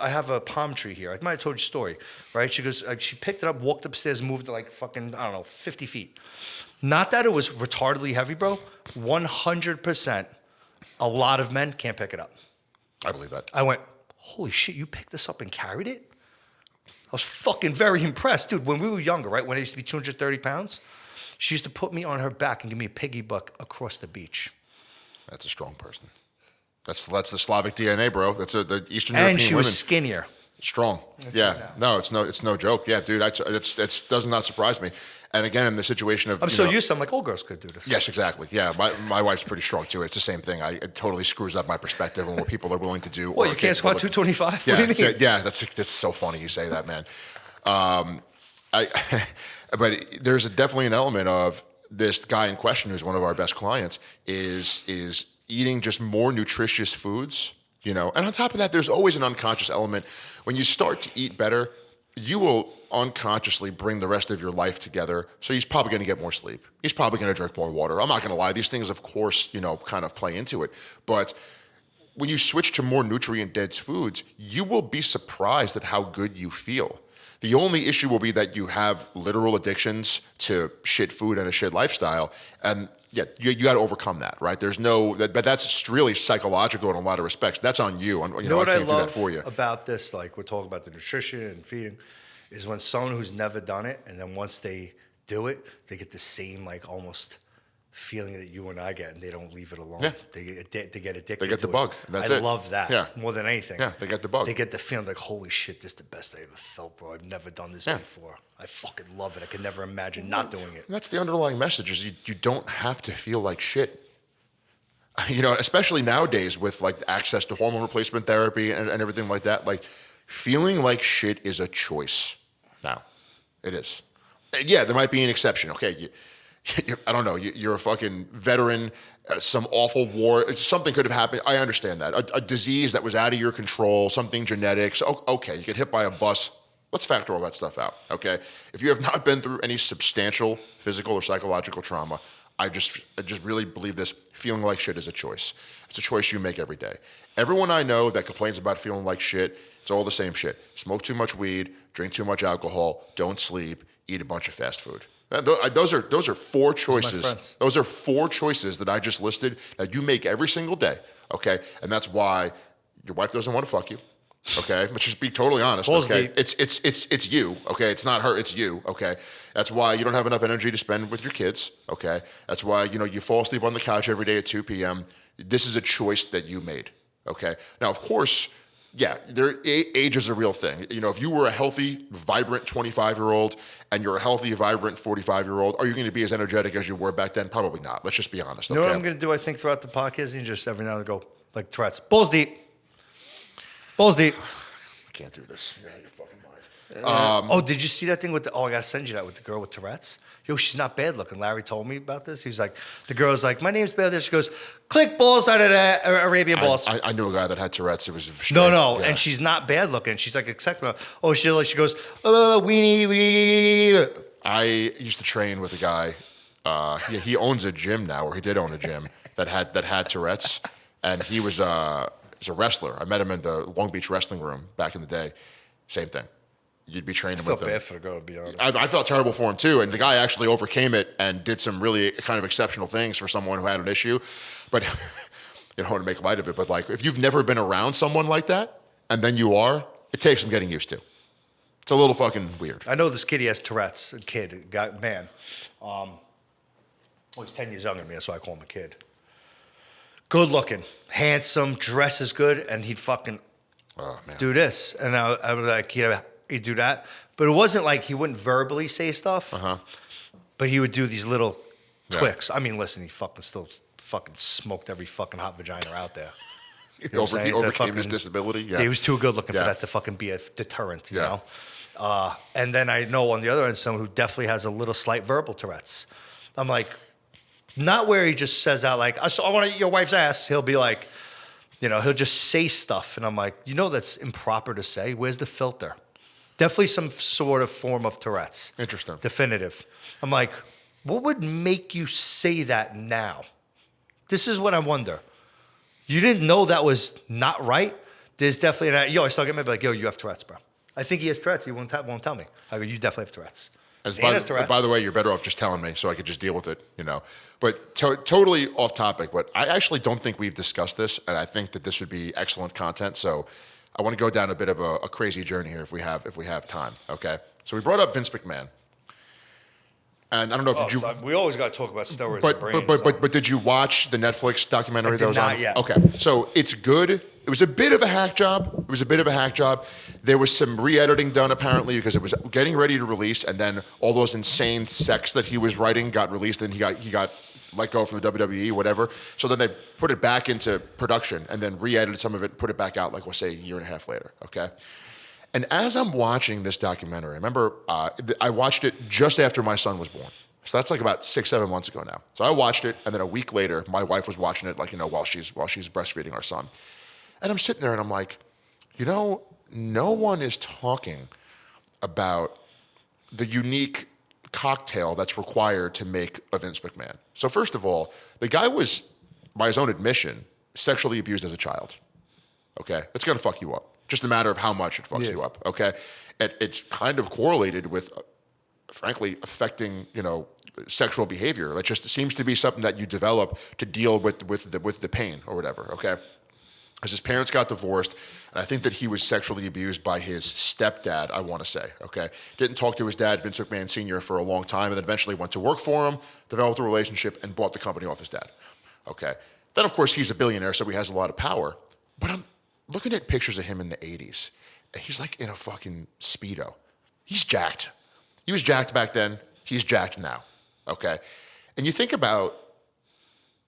I have a palm tree here. I might have told you a story, right? She goes, she picked it up, walked upstairs, moved it like fucking, I don't know, 50 feet. Not that it was retardedly heavy, bro. 100%. A lot of men can't pick it up. I believe that. I went, holy shit, you picked this up and carried it? I was fucking very impressed. Dude, when we were younger, right, when I used to be 230 pounds, she used to put me on her back and give me a piggy buck across the beach. That's a strong person. That's the Slavic DNA, bro. That's the Eastern European And she women. was skinnier. Strong. Yeah. No, it's no joke. Yeah, dude. It does not surprise me. And again, in the situation of I'm so used to it. I'm like, all girls could do this. Yes, exactly. Yeah, my wife's pretty strong too. It's the same thing. It totally screws up my perspective on what people are willing to do. Well, you can't squat 225? Yeah, What do you mean? that's so funny you say that, man. But there's definitely an element of this guy in question, who's one of our best clients, is eating just more nutritious foods, And on top of that, there's always an unconscious element. When you start to eat better, you will unconsciously bring the rest of your life together. So he's probably going to get more sleep. He's probably going to drink more water. I'm not going to lie. These things, of course, kind of play into it. But when you switch to more nutrient-dense foods, you will be surprised at how good you feel. The only issue will be that you have literal addictions to shit food and a shit lifestyle. And yeah, you got to overcome that, right? But that's really psychological in a lot of respects. That's on you. You know what I can't do that love for you. about this, like we're talking about the nutrition and feeding, is when someone who's never done it, and then once they do it, they get the same like almost feeling that you and I get, and they don't leave it alone. Yeah. They get addicted. They get the to bug. It. And that's I it. love that. Yeah. More than anything. Yeah, they get the bug. They get the feeling like, holy shit, this is the best I ever felt, bro. I've never done this before. I fucking love it. I could never imagine not doing it. And that's the underlying message: is you don't have to feel like shit. Especially nowadays with like access to hormone replacement therapy and everything like that. Like, feeling like shit is a choice now. It is. And yeah, there might be an exception. Okay, I don't know. You're a fucking veteran. Some awful war. Something could have happened. I understand that. A disease that was out of your control. Something genetics. Okay, you get hit by a bus. Let's factor all that stuff out. Okay, if you have not been through any substantial physical or psychological trauma, I just really believe this. Feeling like shit is a choice. It's a choice you make every day. Everyone I know that complains about feeling like shit, it's all the same shit. Smoke too much weed, drink too much alcohol, don't sleep, eat a bunch of fast food. Those are four choices. Those are four choices that I just listed that you make every single day. Okay, and that's why your wife doesn't want to fuck you. Okay, let's just be totally honest. Okay, it's you. Okay, it's not her. It's you. Okay, that's why you don't have enough energy to spend with your kids. Okay, that's why you fall asleep on the couch every day at 2 p.m. This is a choice that you made. Okay, now of course, yeah, age is a real thing. If you were a healthy, vibrant 25-year-old and you're a healthy, vibrant 45-year-old, are you going to be as energetic as you were back then? Probably not. Let's just be honest. You know what I'm going to do? I think throughout the podcast, and just every now and then go like Tourette's, balls deep. Balls deep. I can't do this. You're out of your fucking mind. Did you see that thing with I gotta send you that with the girl with Tourette's? Yo, she's not bad looking. Larry told me about this. He's like, the girl's like, my name's bad. She goes, click balls out of that Arabian balls. I knew a guy that had Tourette's. It was No, yeah. And she's not bad looking. She's like acceptable. Oh, she goes, weenie. I used to train with a guy. He owns a gym now, or he did own a gym that had Tourette's, and he was a wrestler. I met him in the Long Beach wrestling room back in the day. Same thing. You'd be training with him. I felt bad for the girl, to be honest. I felt terrible for him too, and the guy actually overcame it and did some really kind of exceptional things for someone who had an issue. But you don't want to make light of it, but like if you've never been around someone like that, and then you are, it takes some getting used to. It's a little fucking weird. I know this kid, he has Tourette's, man. Well, he's 10 years younger than me. That's why I call him a kid. Good looking, handsome, dresses good, and he'd fucking do this. And I was like, he'd do that. But it wasn't like he wouldn't verbally say stuff, but he would do these little twicks. I mean, listen, he still smoked every fucking hot vagina out there. He overcame his disability. Yeah, he was too good looking for that to fucking be a deterrent, you know? And then I know on the other end, someone who definitely has a little slight verbal Tourette's. I'm like, not where he just says out like, I want to eat your wife's ass. He'll be like, you know, he'll just say stuff. And I'm like, you know, that's improper to say. Where's the filter? Definitely some sort of form of Tourette's. Interesting. Definitive. I'm like, what would make you say that now? This is what I wonder. You didn't know that was not right? There's definitely I still get me like, yo, you have Tourette's, bro. I think he has Tourette's. He won't tell me. I go, you definitely have Tourette's. By the way, you're better off just telling me so I could just deal with it, you know. But totally off topic, but I actually don't think we've discussed this, and I think that this would be excellent content. So I want to go down a bit of a crazy journey here if we have time, okay? So we brought up Vince McMahon. And I don't know if we always got to talk about steroids but, and brains. But did you watch the Netflix documentary that was on? Not yet. Okay, so it's good. It was a bit of a hack job. There was some re-editing done apparently because it was getting ready to release, and then all those insane sex that he was writing got released, and he got let go from the WWE, whatever. So then they put it back into production, and then re-edited some of it, and put it back out, like we'll say a year and a half later. Okay. And as I'm watching this documentary, I remember I watched it just after my son was born. So that's like about 6-7 months ago now. So I watched it, and then a week later, my wife was watching it, like, you know, while she's breastfeeding our son. And I'm sitting there and I'm like, you know, no one is talking about the unique cocktail that's required to make a Vince McMahon. So first of all, the guy was, by his own admission, sexually abused as a child. Okay? It's going to fuck you up. Just a matter of how much it fucks you up. Okay? It's kind of correlated with, frankly, affecting, you know, sexual behavior. That just seems to be something that you develop to deal with the pain or whatever. Okay? As his parents got divorced, and I think that he was sexually abused by his stepdad, I want to say, okay? Didn't talk to his dad, Vince McMahon Sr., for a long time, and then eventually went to work for him, developed a relationship, and bought the company off his dad, okay? Then, of course, he's a billionaire, so he has a lot of power. But I'm looking at pictures of him in the 80s, and he's like in a fucking Speedo. He's jacked. He was jacked back then. He's jacked now, okay? And you think about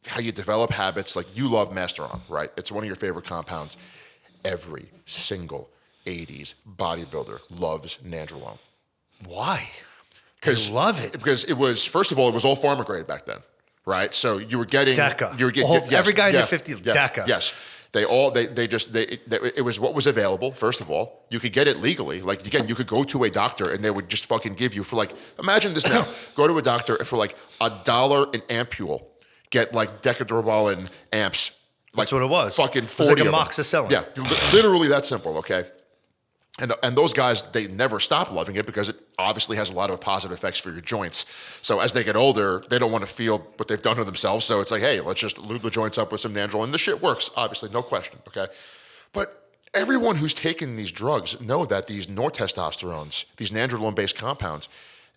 how you develop habits, like you love Masteron, right? It's one of your favorite compounds. Every single 80s bodybuilder loves Nandrolone. Why? Because love it. Because it was, first of all, it was all pharma grade back then, right? So you were getting DECA. Yes, every guy in their 50s, DECA. Yes. It was what was available, first of all. You could get it legally. Like, again, you could go to a doctor and they would just fucking give you for like, imagine this now. Go to a doctor and for like $1 an ampule, get like Decadrobalin amps. Like, that's what it was. Fucking 40 it was like a amoxicillin. Yeah, literally that simple, okay? And those guys, they never stop loving it because it obviously has a lot of positive effects for your joints. So as they get older, they don't want to feel what they've done to themselves. So it's like, hey, let's just lube the joints up with some Nandrolone. And the shit works, obviously, no question, okay? But everyone who's taken these drugs know that these nortestosterones, these Nandrolone-based compounds,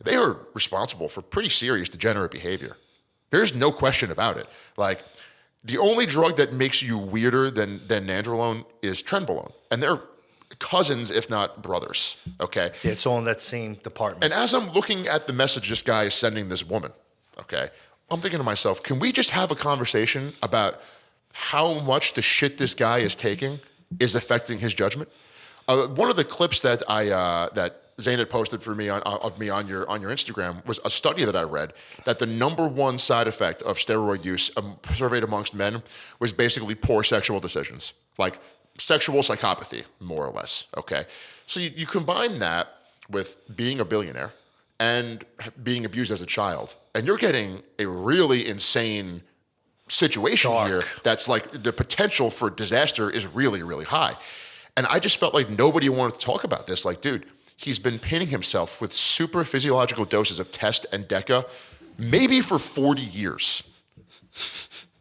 they are responsible for pretty serious degenerate behavior. There's no question about it. Like, the only drug that makes you weirder than Nandrolone is Trenbolone. And they're cousins, if not brothers, okay? Yeah, it's all in that same department. And as I'm looking at the message this guy is sending this woman, okay, I'm thinking to myself, can we just have a conversation about how much the shit this guy is taking is affecting his judgment? One of the clips that that Zane had posted for me on your Instagram was a study that I read that the number one side effect of steroid use surveyed amongst men was basically poor sexual decisions, like sexual psychopathy, more or less, okay? So you combine that with being a billionaire and being abused as a child, and you're getting a really insane situation here that's like the potential for disaster is really, really high. And I just felt like nobody wanted to talk about this. Like, dude, he's been pinning himself with super physiological doses of Test and DECA maybe for 40 years.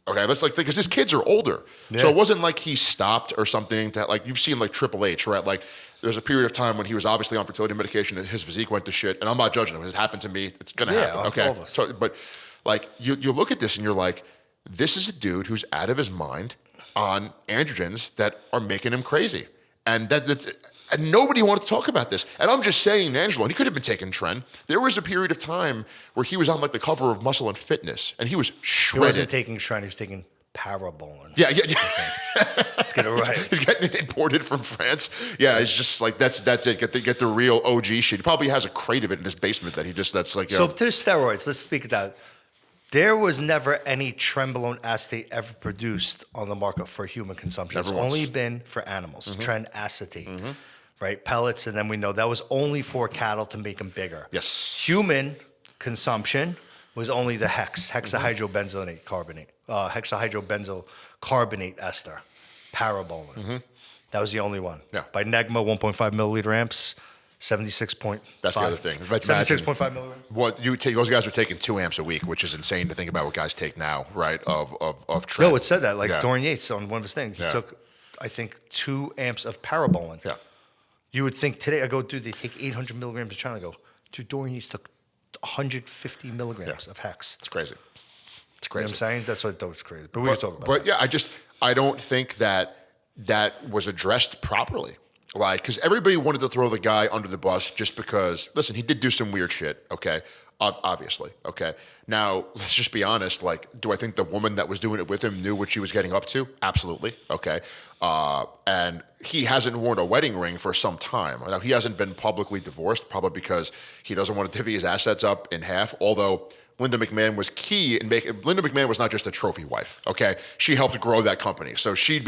Okay, that's like, because his kids are older. Yeah. So it wasn't like he stopped or something to, like, you've seen like Triple H, right? Like, there's a period of time when he was obviously on fertility medication and his physique went to shit. And I'm not judging him. It happened to me. It's going to happen. Okay. All of us. But Like you look at this and you're like, this is a dude who's out of his mind on androgens that are making him crazy. And and nobody wanted to talk about this. And I'm just saying, Angelo, and he could have been taking Tren. There was a period of time where he was on like the cover of Muscle and Fitness, and he was shredded. He wasn't taking Tren, he was taking Parabolin. Yeah. Let's get it right. He's getting it imported from France. Yeah, it's just like that's it. Get the real OG shit. He probably has a crate of it in his basement that that's like. So to the steroids, let's speak of that. There was never any trenbolone acetate ever produced on the market for human consumption. Never it's once. only been for animals. Tren acetate, right? Pellets, and then we know that was only for cattle to make them bigger. Yes. Human consumption was only the hexahydrobenzoate carbonate, hexahydrobenzyl carbonate ester, Parabolin. That was the only one. Yeah. By Negma, 1.5 milliliter amps, 76.5. That's the other thing. But 76.5 milligrams. What you take? Those guys are taking 2 amps a week, which is insane to think about what guys take now, right? Of Tren. No, it said that. Like Yeah. Dorian Yates on one of his things, he Yeah. took, I think, 2 amps of Parabolin. Yeah. You would think today, I go, dude, they take 800 milligrams of Tren. I go, dude, Dorian Yates took 150 milligrams of hex. It's crazy. It's You know crazy. what I'm saying? That's what I thought was crazy. But we were talking about But that. yeah, I don't think that was addressed properly. Like, because everybody wanted to throw the guy under the bus just because, listen, he did do some weird shit, okay? Obviously, okay? Now, let's just be honest. Like, do I think the woman that was doing it with him knew what she was getting up to? Absolutely, okay? And he hasn't worn a wedding ring for some time. Now, he hasn't been publicly divorced, probably because he doesn't want to divvy his assets up in half, although Linda McMahon was key in making. Linda McMahon was not just a trophy wife. Okay, she helped grow that company, so she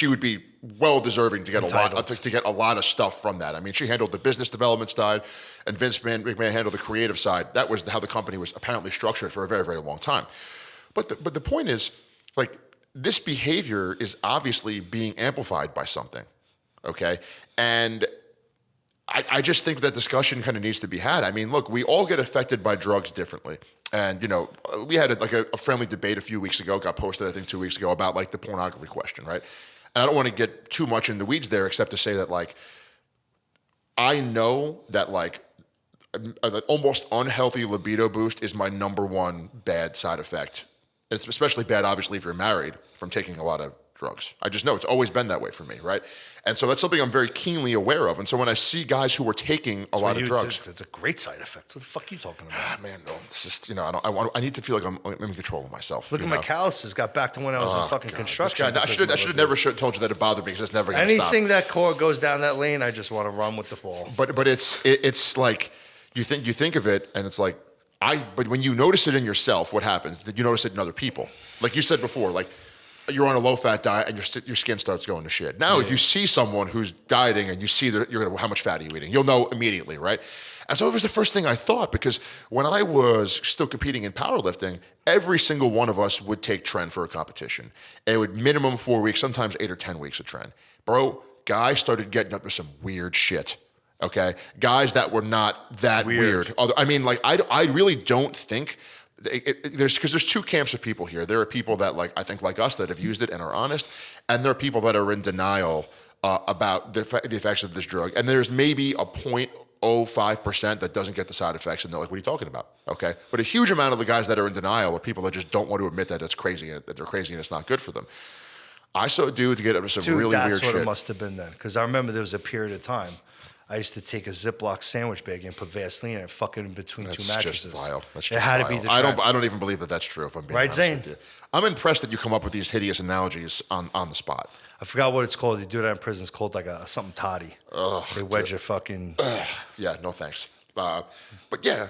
would be well deserving to get a lot of stuff from that. I mean, she handled the business development side, and Vince McMahon handled the creative side. That was how the company was apparently structured for a very, very long time. But the point is, like, this behavior is obviously being amplified by something. Okay, and I just think that discussion kind of needs to be had. I mean, look, we all get affected by drugs differently. And, you know, we had a friendly debate a few weeks ago, got posted, I think 2 weeks ago, about like the pornography question, right? And I don't want to get too much in the weeds there, except to say that, like, I know that, like, an almost unhealthy libido boost is my number one bad side effect. It's especially bad, obviously, if you're married, from taking a lot of drugs. I just know it's always been that way for me, right? And so that's something I'm very keenly aware of. And so when I see guys who are taking a lot of drugs, It's a great side effect. What the fuck are you talking about? man, no, it's just, you know, I need to feel like I'm in control of myself. Look at my calluses. Got back to when I was in fucking construction. I should have never told you that it bothered me, because it's never going to stop. Anything that core goes down that lane, I just want to run with the ball. But it's like you think of it, and it's like but when you notice it in yourself, what happens? That you notice it in other people. Like you said before, like, you're on a low-fat diet and your skin starts going to shit. Now, if you see someone who's dieting and you see how much fat are you eating, you'll know immediately, right? And so it was the first thing I thought, because when I was still competing in powerlifting, every single one of us would take Tren for a competition. It would minimum 4 weeks, sometimes 8 or 10 weeks of Tren. Bro, guys started getting up to some weird shit. Okay, guys that were not that weird. I mean, like, I really don't think. There's 2 camps of people here. There are people that, like, I think like us, that have used it and are honest, and there are people that are in denial about the effects of this drug. And there's maybe a 0.05% that doesn't get the side effects, and they're like, "What are you talking about?" Okay, but a huge amount of the guys that are in denial are people that just don't want to admit that it's crazy, and that they're crazy and it's not good for them. I saw a dude to get up to some really weird shit. That's what it must have been then, because I remember there was a period of time. I used to take a Ziploc sandwich bag and put Vaseline in it, fucking in between 2 mattresses. Just vile. That's just it had vile. to be the I don't even believe that that's true, if I'm being honest Zane? with you. I'm impressed that you come up with these hideous analogies on the spot. I forgot what it's called. You do that in prison. It's called like a something toddy. They wedge your fucking. Yeah, no thanks. But yeah,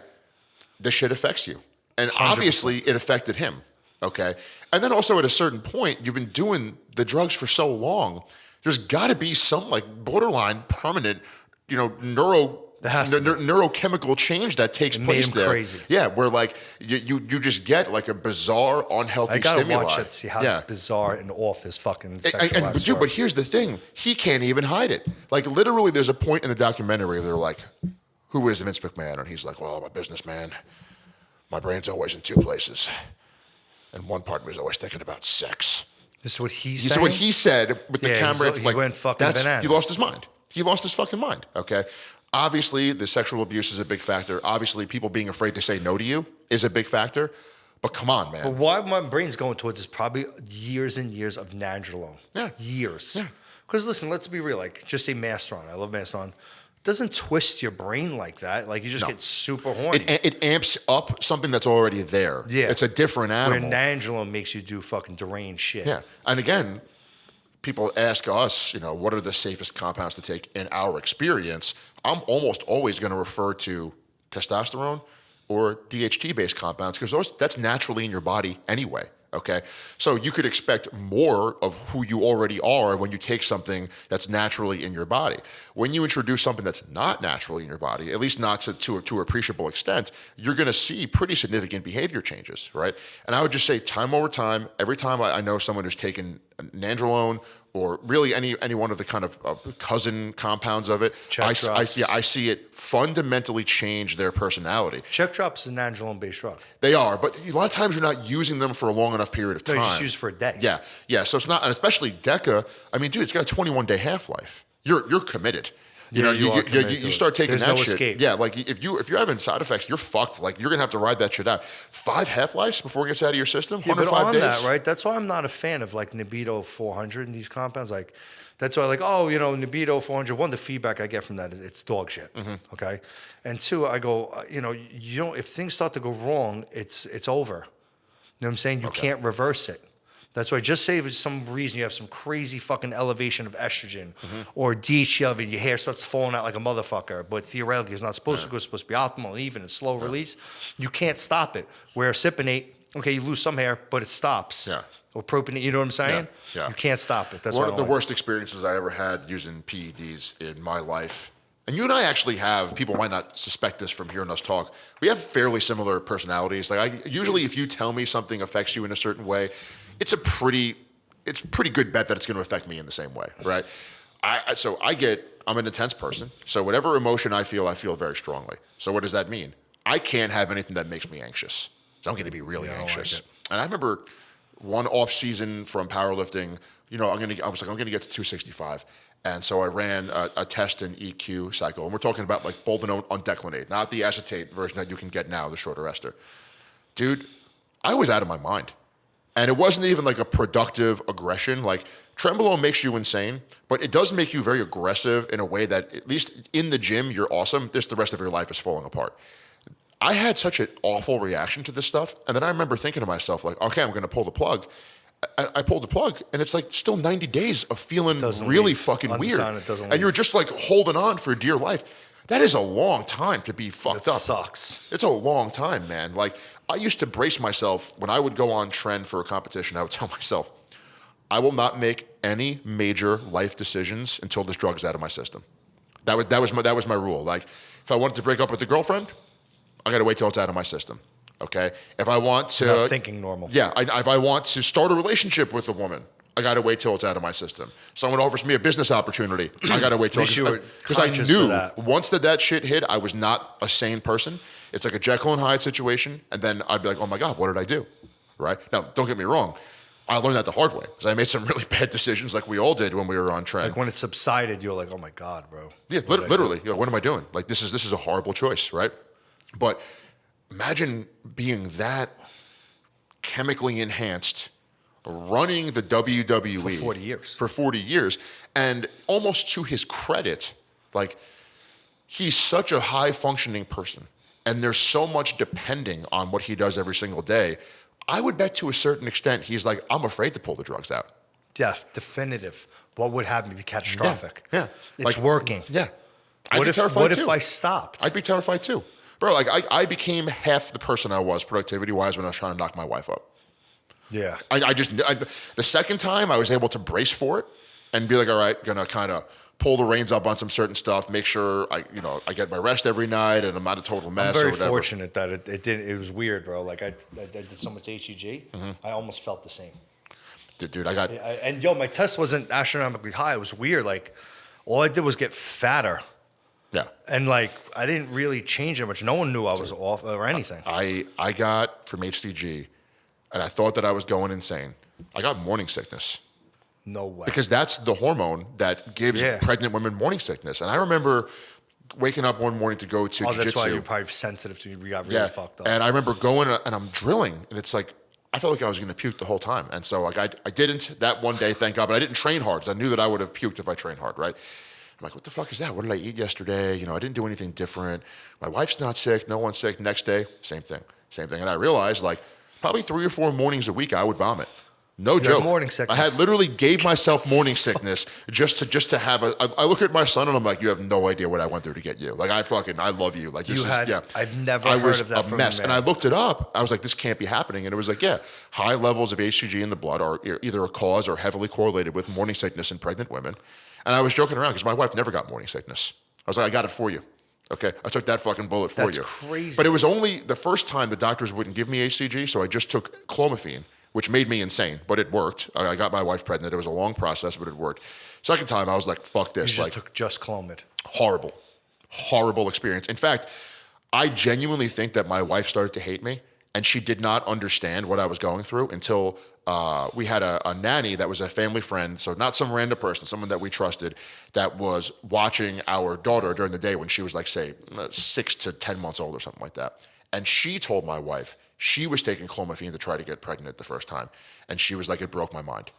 this shit affects you. And 100%. obviously it affected him. Okay. And then also at a certain point, you've been doing the drugs for so long, there's got to be some, like, borderline permanent, you know, neurochemical change that takes place made him there. crazy. Yeah, where, like, you just get, like, a bizarre, unhealthy I gotta stimuli. watch it, see how bizarre and off his fucking sexual acts Dude, are. but here's the thing. He can't even hide it. Like, literally, there's a point in the documentary where they're like, "Who is Vince McMahon?" And he's like, "Well, I'm a businessman. My brain's always in 2 places. And one part of me is always thinking about sex." This is what he's This saying? is what he said with the camera. He Like, went fucking bananas. He lost his mind. He lost his fucking mind, okay? Obviously, the sexual abuse is a big factor. Obviously, people being afraid to say no to you is a big factor. But come on, man. But why my brain's going towards is probably years and years of nandrolone. Yeah. Years. Yeah. Because listen, let's be real. Like, just say Masteron. I love Masteron. It doesn't twist your brain like that. Like, you just get super horny. It amps up something that's already there. Yeah. It's a different animal. Where nandrolone makes you do fucking deranged shit. Yeah. And again, people ask us, what are the safest compounds to take in our experience? I'm almost always going to refer to testosterone or DHT-based compounds because that's naturally in your body anyway. Okay, so you could expect more of who you already are when you take something that's naturally in your body. When you introduce something that's not naturally in your body, at least not to an appreciable extent, you're going to see pretty significant behavior changes, right? And I would just say time over time, every time I know someone who's taken nandrolone or really any one of the kind of cousin compounds of it, I see it fundamentally change their personality. Check drops is a nandrolone-based drug. They are, but a lot of times you're not using them for a long enough period of time. No, you just use it for a day. Yeah. So it's not, and especially Deca. I mean, dude, it's got a 21-day half-life. You're committed. You start taking There's that no shit. escape. Yeah, like if you're having side effects, you're fucked. Like you're gonna have to ride that shit out. 5 half-lives before it gets out of your system. Yeah, but 105 on days. that, right? That's why I'm not a fan of like Nebido 400 and these compounds. Like, that's why, like, Nebido 400. One, the feedback I get from that is it's dog shit. Okay, and two, I go, you don't. If things start to go wrong, it's over. You know what I'm saying? You can't reverse it. That's why just say for some reason you have some crazy fucking elevation of estrogen or DHT elevation, your hair starts falling out like a motherfucker, but theoretically it's not supposed to go, it's supposed to be optimal and even a slow release. You can't stop it. Where Cypionate, okay, you lose some hair, but it stops. Yeah. Or propionate, you know what I'm saying? Yeah. You can't stop it. That's one why of the worst experiences I ever had using PEDs in my life. And you and I actually have, people might not suspect this from hearing us talk, we have fairly similar personalities. Like usually if you tell me something affects you in a certain way, it's a pretty good bet that it's going to affect me in the same way, right? I'm an intense person. So whatever emotion I feel very strongly. So what does that mean? I can't have anything that makes me anxious. So I'm going to be really anxious. And I remember one off season from powerlifting, I was like, I'm going to get to 265. And so I ran a test in EQ cycle. And we're talking about like boldenone undeclinate, not the acetate version that you can get now, the shorter ester. Dude, I was out of my mind. And it wasn't even like a productive aggression. Like Trenbolone makes you insane, but it does make you very aggressive in a way that at least in the gym, you're awesome. The rest of your life is falling apart. I had such an awful reaction to this stuff. And then I remember thinking to myself, like, okay, I'm going to pull the plug. I pulled the plug, and it's like still 90 days of feeling really fucking weird. And you're just like holding on for dear life. That is a long time to be fucked up. It sucks. It's a long time, man. Like, I used to brace myself when I would go on trend for a competition. I would tell myself, I will not make any major life decisions until this drug's out of my system. That was my rule. Like, if I wanted to break up with a girlfriend, I got to wait till it's out of my system. Okay? If I want to... Not thinking normal. Yeah. If I want to start a relationship with a woman, I got to wait till it's out of my system. Someone offers me a business opportunity, I got to wait till because I knew once that shit hit, I was not a sane person. It's like a Jekyll and Hyde situation, and then I'd be like, oh my God, what did I do? Right? Now, don't get me wrong. I learned that the hard way because I made some really bad decisions like we all did when we were on trend. Like when it subsided, you're like, oh my God, bro. Yeah, literally. What am I doing? Like this is a horrible choice, right? But imagine being that chemically enhanced, running the WWE for 40 years. And almost to his credit, like he's such a high functioning person and there's so much depending on what he does every single day. I would bet to a certain extent, he's like, I'm afraid to pull the drugs out. Definitive. What would happen would be catastrophic. Yeah. It's working. Yeah. What if I stopped? I'd be terrified too. Bro, like I became half the person I was productivity-wise when I was trying to knock my wife up. Yeah. The second time I was able to brace for it and be like, all right, gonna kind of pull the reins up on some certain stuff, make sure I get my rest every night and I'm not a total mess or whatever. I'm very fortunate that it didn't. It was weird, bro. Like I did so much HEG, I almost felt the same. Dude, I got... my test wasn't astronomically high. It was weird. Like all I did was get fatter. Yeah. And like I didn't really change that much. No one knew I was off or anything. I got from HCG, and I thought that I was going insane. I got morning sickness. No way. Because that's the hormone that gives pregnant women morning sickness. And I remember waking up one morning to go to jiu-jitsu. That's why you're probably sensitive to you got really fucked up. And I remember going and I'm drilling, and it's like, I felt like I was going to puke the whole time. And so like I didn't that one day, thank God, but I didn't train hard. 'Cause I knew that I would have puked if I trained hard, right? I'm like, what the fuck is that? What did I eat yesterday? You know, I didn't do anything different. My wife's not sick. No one's sick. Next day, same thing. And I realized like probably 3 or 4 mornings a week I would vomit. No joke. Morning sickness. I had literally gave myself morning sickness just to have I look at my son and I'm like, you have no idea what I went through to get you. Like I love you. Like this I've never heard of that. I was from a mess. a man. And I looked it up. I was like, this can't be happening. And it was like, high levels of HCG in the blood are either a cause or heavily correlated with morning sickness in pregnant women. And I was joking around because my wife never got morning sickness. I was like, I got it for you. Okay, I took that fucking bullet for you. That's crazy. But it was only the first time the doctors wouldn't give me HCG, so I just took clomiphene, which made me insane, but it worked. I got my wife pregnant. It was a long process, but it worked. Second time, I was like, fuck this. You took just Clomid. Horrible experience. In fact, I genuinely think that my wife started to hate me, and she did not understand what I was going through until we had a nanny that was a family friend, so not some random person, someone that we trusted, that was watching our daughter during the day when she was like, say, 6 to 10 months old or something like that. And she told my wife she was taking clomiphene to try to get pregnant the first time. And she was like, it broke my mind.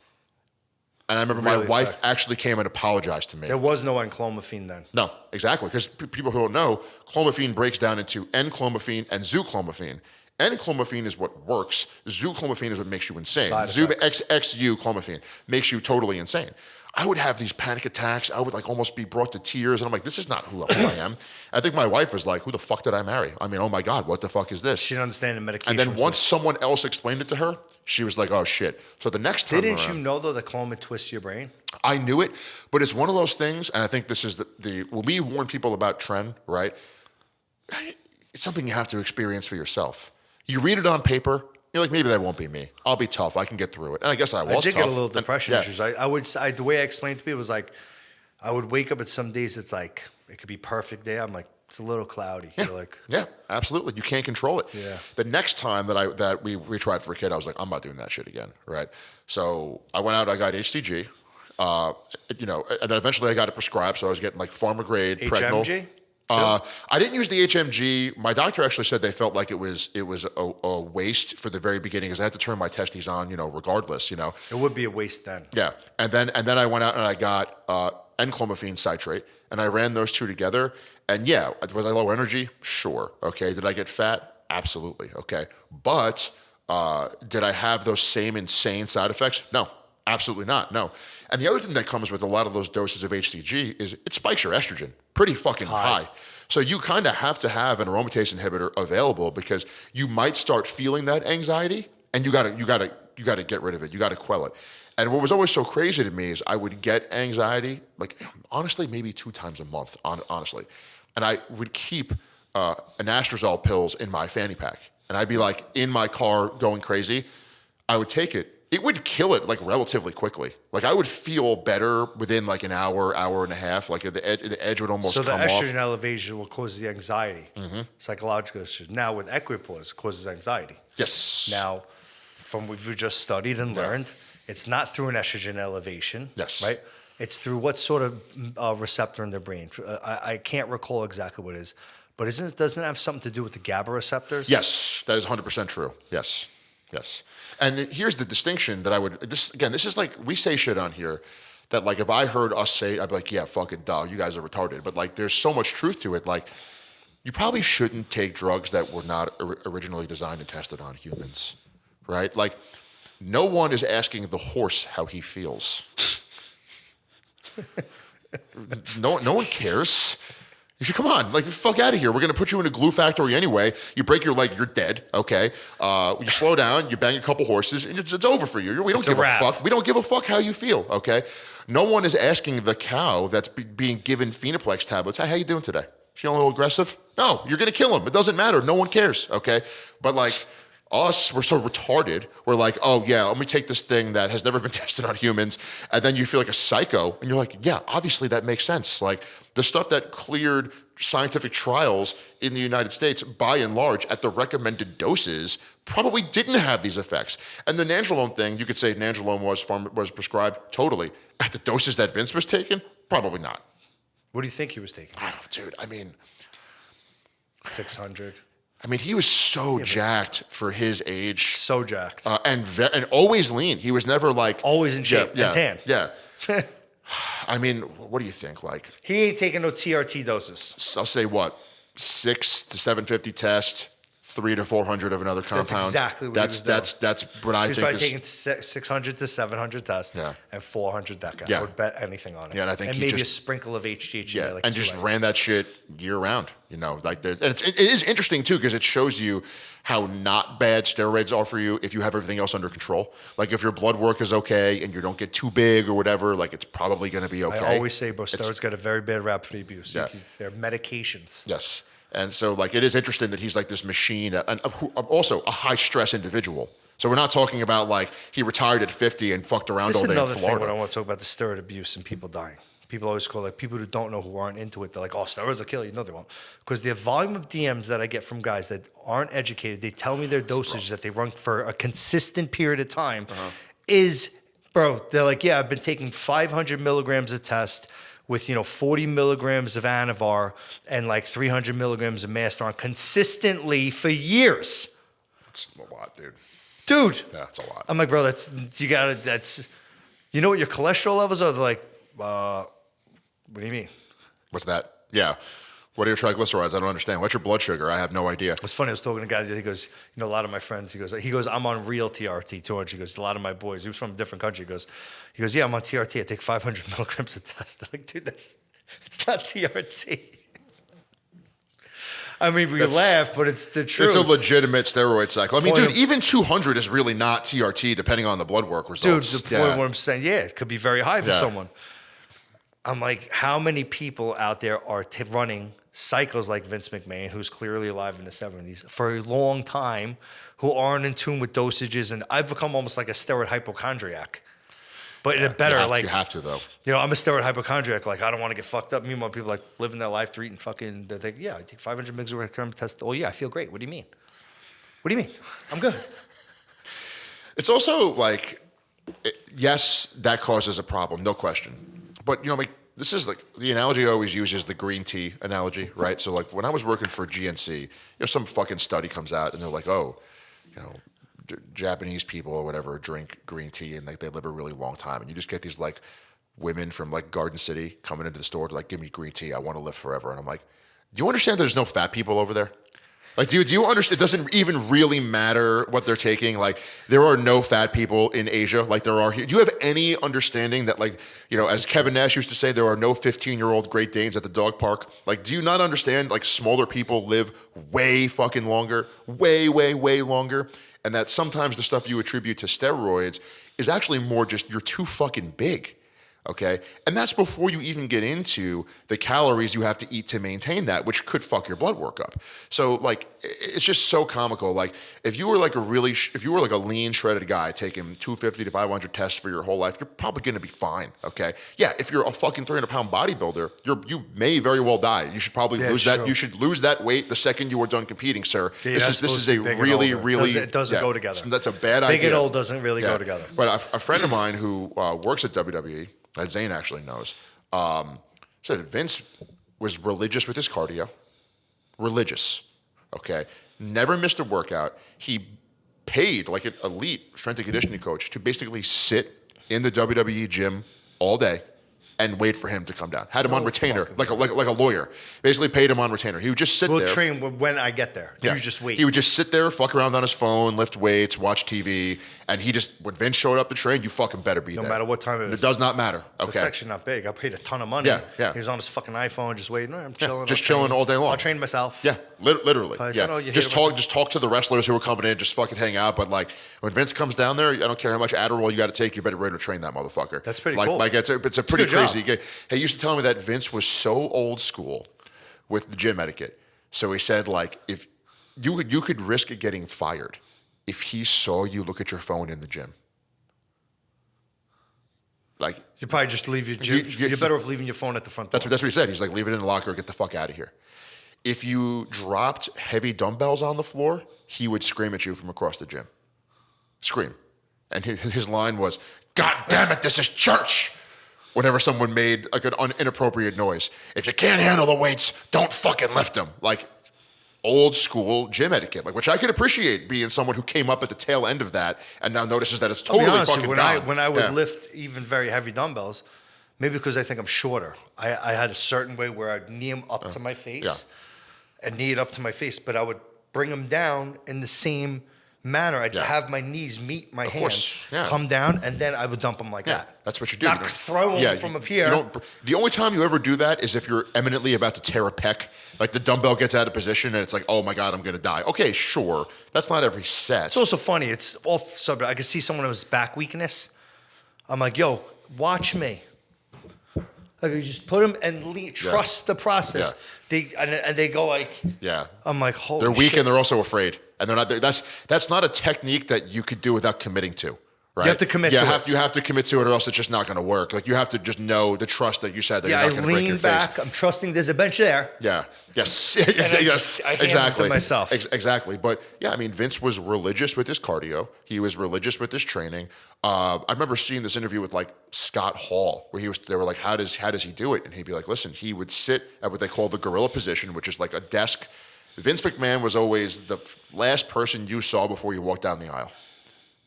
And I remember my wife actually came and apologized to me. There was no N-clomiphene then. No, exactly. Because people who don't know, clomiphene breaks down into N-clomiphene and zooclomiphene. N-clomiphene is what works. Zooclomiphene is what makes you insane. XU clomiphene makes you totally insane. I would have these panic attacks. I would like almost be brought to tears. And I'm like, this is not who I am. I think my wife was like, who the fuck did I marry? I mean, oh my God, what the fuck is this? She didn't understand the medication. And then once someone else explained it to her, she was like, oh shit. So the next time Didn't you know though that Clomid twists your brain? I knew it, but it's one of those things, and I think this is when we warn people about tren, right? It's something you have to experience for yourself. You read it on paper, you're like, maybe that won't be me. I'll be tough. I can get through it. And I guess I was tough. I did get a little depression issues. The way I explained to people was like, I would wake up at some days, it's like, it could be perfect day. I'm like, it's a little cloudy. Yeah, You're like, yeah, absolutely. You can't control it. Yeah. The next time that we tried for a kid, I was like, I'm not doing that shit again, right? So I went out, I got HCG, and then eventually I got it prescribed. So I was getting like pharma grade Pregnol. HMG? I didn't use the HMG. My doctor actually said they felt like it was a waste for the very beginning because I had to turn my testes on, regardless, It would be a waste then. Yeah. And then I went out and I got N-clomiphene citrate and I ran those two together. And yeah, was I low energy? Sure. Okay. Did I get fat? Absolutely. Okay. But did I have those same insane side effects? No. Absolutely not. No. And the other thing that comes with a lot of those doses of HCG is it spikes your estrogen pretty fucking high. So you kind of have to have an aromatase inhibitor available because you might start feeling that anxiety and you gotta get rid of it. You gotta quell it. And what was always so crazy to me is I would get anxiety, like honestly, maybe 2 times a month, honestly. And I would keep anastrozole pills in my fanny pack. And I'd be like in my car going crazy. I would take it. It would kill it like relatively quickly. Like I would feel better within like an hour, hour and a half. Like the edge would almost come off. So the estrogen elevation will cause the anxiety, psychological issues. Now with equipoise, it causes anxiety. Yes. Now, from what we've just studied and learned, it's not through an estrogen elevation. Yes. Right? It's through what sort of receptor in their brain. I can't recall exactly what it is, but doesn't it have something to do with the GABA receptors? Yes, that is 100% true. Yes. Yes. And here's the distinction that this is like, we say shit on here that like, if I heard us say, I'd be like, yeah, fucking duh, you guys are retarded. But like, there's so much truth to it. Like, you probably shouldn't take drugs that were not originally designed and tested on humans, right? Like, no one is asking the horse how he feels. No one cares. You said, come on, like, the fuck out of here. We're going to put you in a glue factory anyway. You break your leg, you're dead, okay? You slow down, you bang a couple horses, and it's over for you. We don't give a fuck. We don't give a fuck how you feel, okay? No one is asking the cow that's being given Phenoplex tablets, hey, how you doing today? Feeling a little aggressive? No, you're going to kill him. It doesn't matter. No one cares, okay? But, like, us, we're so retarded. We're like, oh, yeah, let me take this thing that has never been tested on humans, and then you feel like a psycho, and you're like, yeah, obviously that makes sense. Like, the stuff that cleared scientific trials in the United States, by and large, at the recommended doses, probably didn't have these effects. And the nandrolone thing, you could say nandrolone was prescribed totally. At the doses that Vince was taking, probably not. What do you think he was taking? I don't, dude. I mean, 600. He was so jacked for his age. So jacked. And always lean. He was never like... Always in shape and tan. Yeah. What do you think? Like, he ain't taking no TRT doses. I'll say what? 6 to 750 test, 300 to 400 of another compound. That's exactly what he was doing. That's what I He's think probably is... taking 600 to 700 tests and 400 DECA. Yeah. I would bet anything on it. Yeah, and I think and he maybe just... a sprinkle of HGH. Yeah, like and just ran that shit year round, and it is interesting too because it shows you how not bad steroids are for you if you have everything else under control. Like if your blood work is okay and you don't get too big or whatever, like it's probably going to be okay. I always say, bro, steroids got a very bad rap for the abuse. Yeah. They're medications. Yes, and so like it is interesting that he's like this machine, and also a high stress individual. So we're not talking about like he retired at 50 and fucked around This all is day in another Florida. thing when I want to talk about the steroid abuse and people dying. People always call like people who don't know, who aren't into it. They're like, "Oh, steroids will kill you." No, they won't. Because the volume of DMs that I get from guys that aren't educated, they tell me their dosage that they run for a consistent period of time is, bro. They're like, "Yeah, I've been taking 500 milligrams of test with 40 milligrams of Anavar and like 300 milligrams of Masteron consistently for years." That's a lot, dude. Dude, Yeah, that's a lot. I'm like, bro, you know what your cholesterol levels are? They're like, what do you mean? What's that? Yeah. What are your triglycerides? I don't understand. What's your blood sugar? I have no idea. It's funny. I was talking to a guy. He goes, a lot of my friends. He goes, I'm on real TRT 200. He goes, a lot of my boys. He was from a different country. He goes, yeah, I'm on TRT. I take 500 milligrams of test. I'm like, dude, it's not TRT. I mean, we laugh, but it's the truth. It's a legitimate steroid cycle. I mean, dude, even 200 is really not TRT, depending on the blood work results. Dude, the point where I'm saying, yeah, it could be very high for someone. I'm like, how many people out there are running cycles like Vince McMahon, who's clearly alive in the 70s, for a long time, who aren't in tune with dosages? And I've become almost like a steroid hypochondriac. But in a better, you have to, though. I'm a steroid hypochondriac. Like, I don't want to get fucked up. Meanwhile, people like living their life, they're eating fucking, they think, yeah, I take 500 milligrams test. Oh, yeah, I feel great. What do you mean? What do you mean? I'm good. It's also like, yes, that causes a problem, no question. But, this is like the analogy I always use is the green tea analogy, right? So, like, when I was working for GNC, some fucking study comes out and they're like, oh, Japanese people or whatever drink green tea and like they live a really long time. And you just get these like women from like Garden City coming into the store to like, give me green tea. I want to live forever. And I'm like, do you understand there's no fat people over there? Like, do you understand? It doesn't even really matter what they're taking. Like, there are no fat people in Asia like there are here. Do you have any understanding that, like, as Kevin Nash used to say, there are no 15-year-old Great Danes at the dog park? Like, do you not understand, like, smaller people live way fucking longer, way, way, way longer? And that sometimes the stuff you attribute to steroids is actually more just you're too fucking big. Okay. And that's before you even get into the calories you have to eat to maintain that, which could fuck your blood work up. So like, it's just so comical. Like if you were like a lean shredded guy taking 250 to 500 tests for your whole life, you're probably going to be fine. Okay. Yeah. If you're a fucking 300-pound bodybuilder, you may very well die. You should probably lose that. You should lose that weight the second you are done competing, sir. Yeah, this is a really, it doesn't go together. That's a bad idea. Big and old doesn't really go together. But a friend of mine who works at WWE, that Zane actually knows, said Vince was religious with his cardio. Religious, okay? Never missed a workout. He paid like an elite strength and conditioning coach to basically sit in the WWE gym all day and wait for him to come down. Had him on retainer, like a lawyer. Basically paid him on retainer. He would just sit there. We'll train when I get there. Yeah. You just wait. He would just sit there, fuck around on his phone, lift weights, watch TV, and when Vince showed up to train, you fucking better be there. No matter what time it is. It does not matter. Okay. It's actually not big. I paid a ton of money. Yeah. He was on his fucking iPhone just waiting. I'm chilling. Just chilling all day long. I'll train myself. Yeah, literally. Said, just talk to the wrestlers who are coming in, just fucking hang out. But like when Vince comes down there, I don't care how much Adderall you got to take, you better be ready to train that motherfucker. That's pretty cool. Like it's a pretty crazy. He used to tell me that Vince was so old school with the gym etiquette. So he said, like, if you could risk getting fired if he saw you look at your phone in the gym. Like, you probably just leave your gym. You're better off leaving your phone at the front door. That's what he said. He's like, leave it in the locker, get the fuck out of here. If you dropped heavy dumbbells on the floor, he would scream at you from across the gym. Scream. And his line was, God damn it, this is church. whenever someone made like an inappropriate noise. If you can't handle the weights, don't fucking lift them. Like old school gym etiquette, like which I could appreciate being someone who came up at the tail end of that and now notices that it's totally fucking gone. When I would lift even very heavy dumbbells, maybe because I think I'm shorter, I had a certain way where I'd knee them up to my face and knee it up to my face, but I would bring them down in the same manner. I'd have my knees meet my hands, come down, and then I would dump them like that. That's what you do. Not throw them from up here. The only time you ever do that is if you're eminently about to tear a pec. Like the dumbbell gets out of position and it's like, oh my God, I'm going to die. Okay, sure. That's not every set. It's also funny. It's off subject. I could see someone who has back weakness. I'm like, yo, watch me. Like you just put them and trust the process. They go like, I'm like, holy they're weak shit. and they're also afraid. And they're not. That's not a technique that you could do without committing to. Right? You have to commit to it. You have to commit to it or else it's just not going to work. Like you have to just know the trust that you said that you're not going to break your face. I lean back. I'm trusting there's a bench there. Yeah. Yes. Yes. I Exactly. It myself. Exactly. But yeah, I mean, Vince was religious with his cardio. He was religious with his training. I remember seeing this interview with like Scott Hall, where they were like, how does he do it? And he'd be like, listen, he would sit at what they call the gorilla position, which is like a desk. Vince McMahon was always the last person you saw before you walked down the aisle.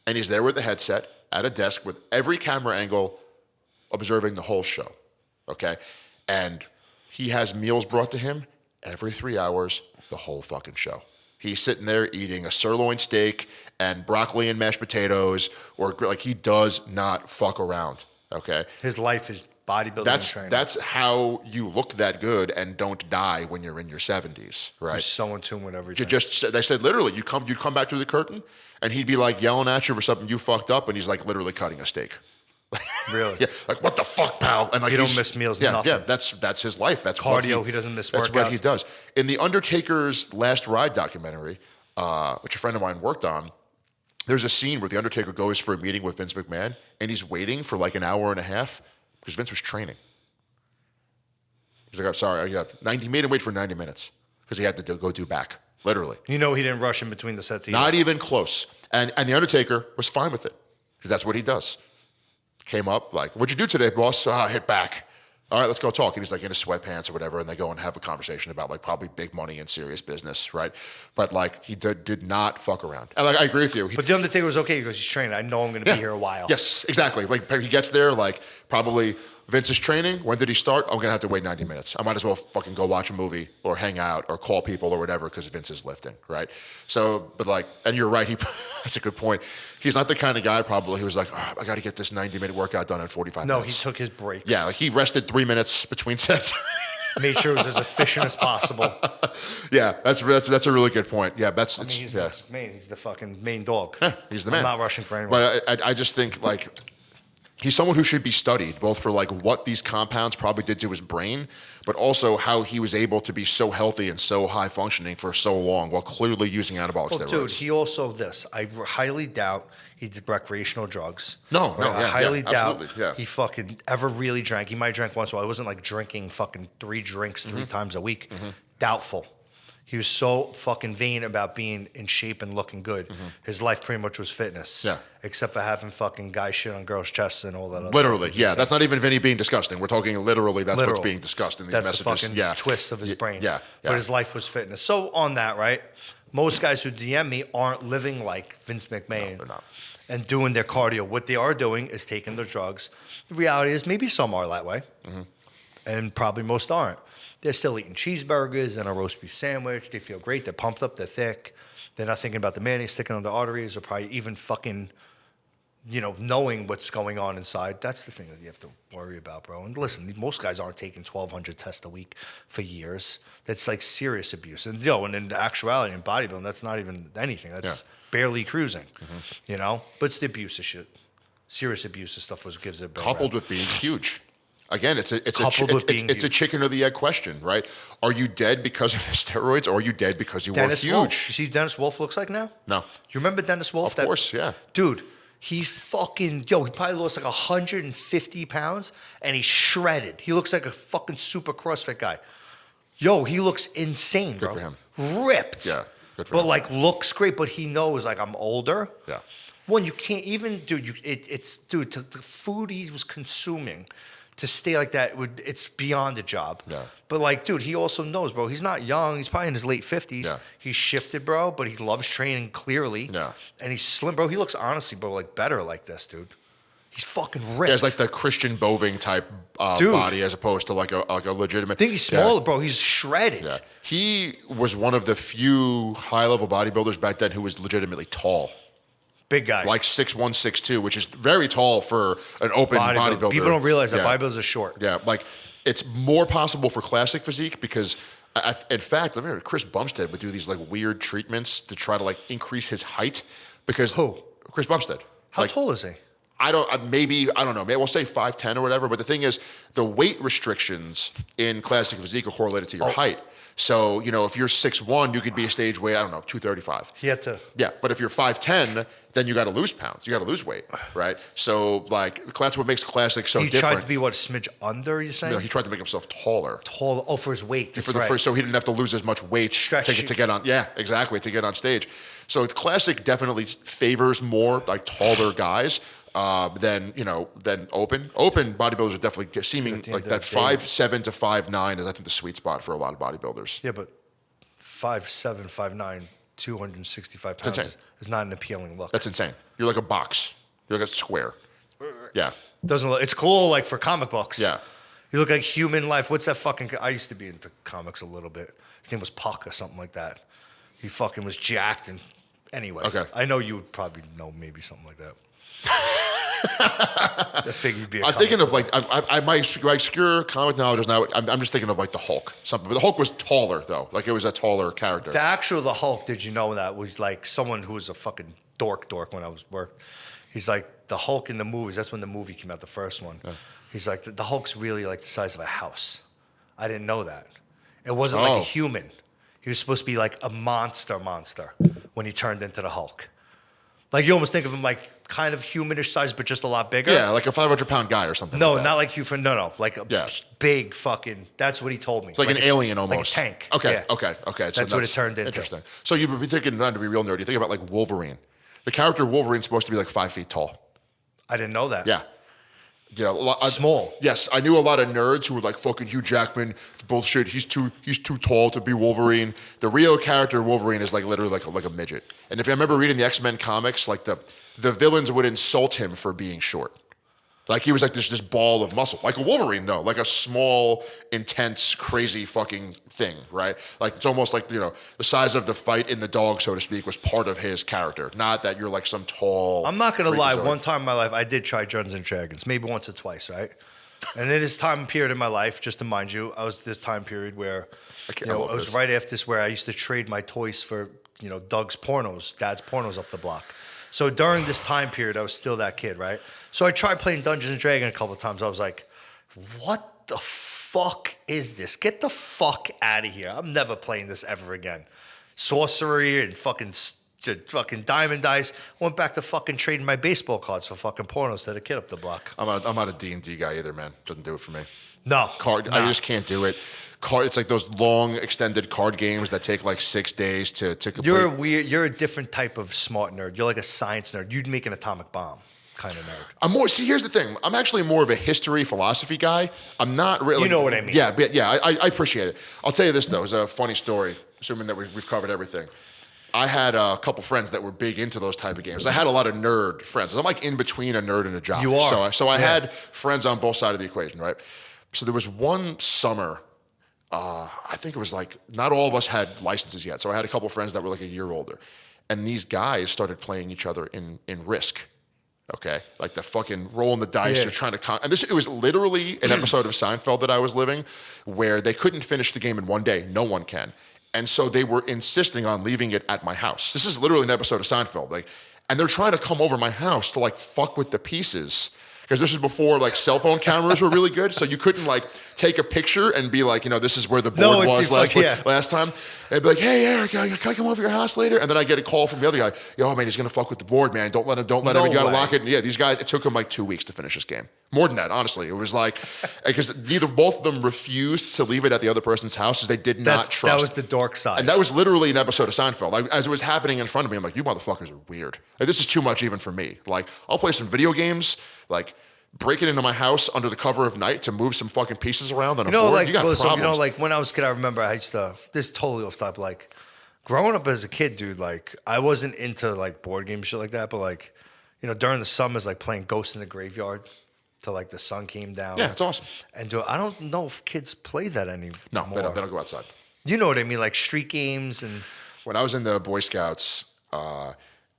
And he's there with the headset at a desk with every camera angle observing the whole show, okay? And he has meals brought to him every 3 hours, the whole fucking show. He's sitting there eating a sirloin steak and broccoli and mashed potatoes, or like he does not fuck around, okay? His life is bodybuilding and training. That's how you look that good and don't die when you're in your 70s, right? He's so in tune with everything. They said literally, you'd come back through the curtain, and he'd be like yelling at you for something you fucked up, and he's like literally cutting a steak. Really? Yeah, like what the fuck, pal? And like he don't miss meals. Nothing. Yeah, that's his life. That's cardio. He doesn't miss workouts. That's what he does. In the Undertaker's Last Ride documentary, which a friend of mine worked on, there's a scene where the Undertaker goes for a meeting with Vince McMahon, and he's waiting for like an hour and a half because Vince was training. He's like, I'm sorry, I got 90. Made him wait for 90 minutes because he had to go do back. Literally. You know, he didn't rush in between the sets either. Not even close. And the Undertaker was fine with it because that's what he does. Came up like, what'd you do today, boss? Hit back. All right, let's go talk. And he's like in his sweatpants or whatever, and they go and have a conversation about like probably big money and serious business, right? But like he did not fuck around. And like I agree with you. But the Undertaker was okay because he's training. I know I'm going to be here a while. Yes, exactly. Like he gets there, like probably Vince is training. When did he start? I'm going to have to wait 90 minutes. I might as well fucking go watch a movie or hang out or call people or whatever because Vince is lifting, right? So, but like, and you're right. That's a good point. He's not the kind of guy probably who's like, I got to get this 90-minute workout done in 45 minutes. No, he took his breaks. Yeah, like he rested 3 minutes between sets. Made sure it was as efficient as possible. Yeah, that's a really good point. Yeah, he's the fucking main dog. Yeah, he's the man. I'm not rushing for anyone. But I just think like he's someone who should be studied, both for like what these compounds probably did to his brain, but also how he was able to be so healthy and so high functioning for so long while clearly using anabolic steroids. Dude, he also I highly doubt he did recreational drugs. No, I highly doubt yeah. he fucking ever really drank. He might drink once, so I wasn't like drinking fucking 3 drinks 3 times a week. Doubtful. He was so fucking vain about being in shape and looking good. His life pretty much was fitness. Yeah. Except for having fucking guy shit on girls' chests and all that other literally, stuff. Yeah. That's not even Vinny being disgusting. We're talking literally that's what's being discussed in these messages. That's the fucking twist of his brain. Yeah. But his life was fitness. So on that, right, most guys who DM me aren't living like Vince McMahon. No, they're not. And doing their cardio. What they are doing is taking their drugs. The reality is maybe some are that way. And probably most aren't. They're still eating cheeseburgers and a roast beef sandwich. They feel great. They're pumped up. They're thick. They're not thinking about the mayonnaise sticking on the arteries or probably even fucking, knowing what's going on inside. That's the thing that you have to worry about, bro. And listen, most guys aren't taking 1,200 tests a week for years. That's like serious abuse. And, and in actuality, in bodybuilding, that's not even anything. That's barely cruising, But it's the abuse of shit. Serious abuse of stuff gives it. Coupled with being huge. Again, it's a chicken or the egg question, right? Are you dead because of the steroids, or are you dead because you were huge? Wolf. You see what Dennis Wolf looks like now? No. You remember Dennis Wolf? Of course, yeah. Dude, he's fucking, he probably lost like 150 pounds, and he's shredded. He looks like a fucking super CrossFit guy. He looks insane, bro. Good for him. Ripped. Yeah, good for him. But like looks great, but he knows like I'm older. Yeah. One, you can't even, dude, the food he was consuming to stay like that, it's beyond a job. Yeah. But like, dude, he also knows, bro. He's not young. He's probably in his late 50s. Yeah. He's shifted, bro, but he loves training clearly. Yeah. And he's slim, bro. He looks honestly, bro, like better like this, dude. He's fucking ripped. Yeah, it's like the Christian Boving type body as opposed to like a legitimate. I think he's smaller, bro. He's shredded. Yeah. He was one of the few high-level bodybuilders back then who was legitimately tall. Big guy. Like 6'1", 6'2", which is very tall for an open bodybuilder. People don't realize that bodybuilders are short. Yeah, like it's more possible for classic physique because, in fact, I remember Chris Bumstead would do these like weird treatments to try to like increase his height because Chris Bumstead. How tall is he? I don't know. Maybe we'll say 5'10" or whatever. But the thing is, the weight restrictions in classic physique are correlated to your height. So, if you're 6'1", you could be a stage weight, 235. He had to. Yeah, but if you're 5'10", then you got to lose pounds. You got to lose weight, right? So, like, that's what makes classic so different. He tried to be, what, a smidge under, you saying? No, he tried to make himself taller. Taller? Oh, for his weight. That's So he didn't have to lose as much weight to get on. Yeah, exactly, to get on stage. So classic definitely favors more like taller guys. Than open. Open bodybuilders are definitely seeming like that 5'7" to 5'9" is I think the sweet spot for a lot of bodybuilders. Yeah, but 5'7", 5'9", 265 pounds is not an appealing look. That's insane. You're like a box. You're like a square. Yeah. Doesn't look. It's cool like for comic books. Yeah. You look like Human Life. What's that fucking? I used to be into comics a little bit. His name was Puck or something like that. He fucking was jacked and anyway. Okay. I know you would probably know maybe something like that. I figured you'd be. I'm thinking of like my obscure comic knowledge is now. I'm just thinking of like the Hulk. Something, but the Hulk was taller though. Like it was a taller character. The Hulk. Did you know that was like someone who was a fucking dork when I was work. He's like the Hulk in the movies. That's when the movie came out, the first one. Yeah. He's like the Hulk's really like the size of a house. I didn't know that. It wasn't like a human. He was supposed to be like a monster when he turned into the Hulk. Like you almost think of him like kind of humanish size, but just a lot bigger. Yeah, like a 500-pound guy or something. No, like that. not like you. No, like a big fucking. That's what he told me. It's like an alien almost. Like a tank. Okay, yeah. okay. That's what it turned into. Interesting. So you would be thinking, not to be real nerdy, you think about like Wolverine. The character Wolverine's supposed to be like 5 feet tall. I didn't know that. Yeah. Small. Yes, I knew a lot of nerds who were like, "Fucking Hugh Jackman, it's bullshit. He's too tall to be Wolverine." The real character Wolverine is like literally like a midget. And if I remember reading the X-Men comics, like the villains would insult him for being short. Like he was like this ball of muscle, like a Wolverine though, like a small, intense, crazy fucking thing, right? Like it's almost like the size of the fight in the dog, so to speak, was part of his character. Not that you're like some tall. I'm not gonna lie. One time in my life, I did try Dungeons and Dragons, maybe once or twice, right? And in this time period in my life, just to mind you, I was this time period where it was right after this where I used to trade my toys for Doug's pornos, Dad's pornos up the block. So during this time period, I was still that kid, right? So I tried playing Dungeons and Dragons a couple of times. I was like, what the fuck is this? Get the fuck out of here. I'm never playing this ever again. Sorcery and fucking diamond dice. Went back to fucking trading my baseball cards for fucking pornos to the kid up the block. I'm not a D&D guy either, man. Doesn't do it for me. No. I just can't do it. It's like those long extended card games that take like 6 days to complete. You're a different type of smart nerd. You're like a science nerd. You'd make an atomic bomb kind of nerd. Here's the thing. I'm actually more of a history philosophy guy. I'm not really. You know what I mean. Yeah, but yeah, I appreciate it. I'll tell you this though. It's a funny story, assuming that we've covered everything. I had a couple friends that were big into those type of games. I had a lot of nerd friends. I'm like in between a nerd and a jock. You are. So I had friends on both sides of the equation, right? So there was one summer, I think it was like not all of us had licenses yet. So I had a couple friends that were like a year older. And these guys started playing each other in Risk. Okay? Like the fucking rolling the dice. You're trying to... it was literally an episode of Seinfeld that I was living where they couldn't finish the game in one day. No one can. And so they were insisting on leaving it at my house. This is literally an episode of Seinfeld. And they're trying to come over my house to like fuck with the pieces. Because this is before like cell phone cameras were really good. So you couldn't like take a picture and be like, this is where the board was last time. And they'd be like, hey, Eric, can I come over to your house later? And then I get a call from the other guy. Yo, man, he's going to fuck with the board, man. Don't let him. You got to lock it. And yeah, these guys, it took them like 2 weeks to finish this game. More than that, honestly. It was like, because both of them refused to leave it at the other person's house because they did not trust. That was the dark side. And that was literally an episode of Seinfeld. Like, as it was happening in front of me, I'm like, you motherfuckers are weird. Like, this is too much even for me. Like, I'll play some video games, like, breaking into my house under the cover of night to move some fucking pieces around on a You know, board. like, You got so, problems. you know, like when I was a kid, I remember I used to, this is totally off top, like growing up as a kid, dude, like I wasn't into like board games, shit like that, but like, you know, during the summers, like playing Ghosts in the Graveyard till like the sun came down. Yeah, it's awesome. And dude, I don't know if kids play that anymore. No, they don't go outside. You know what I mean? Like street games and. When I was in the Boy Scouts,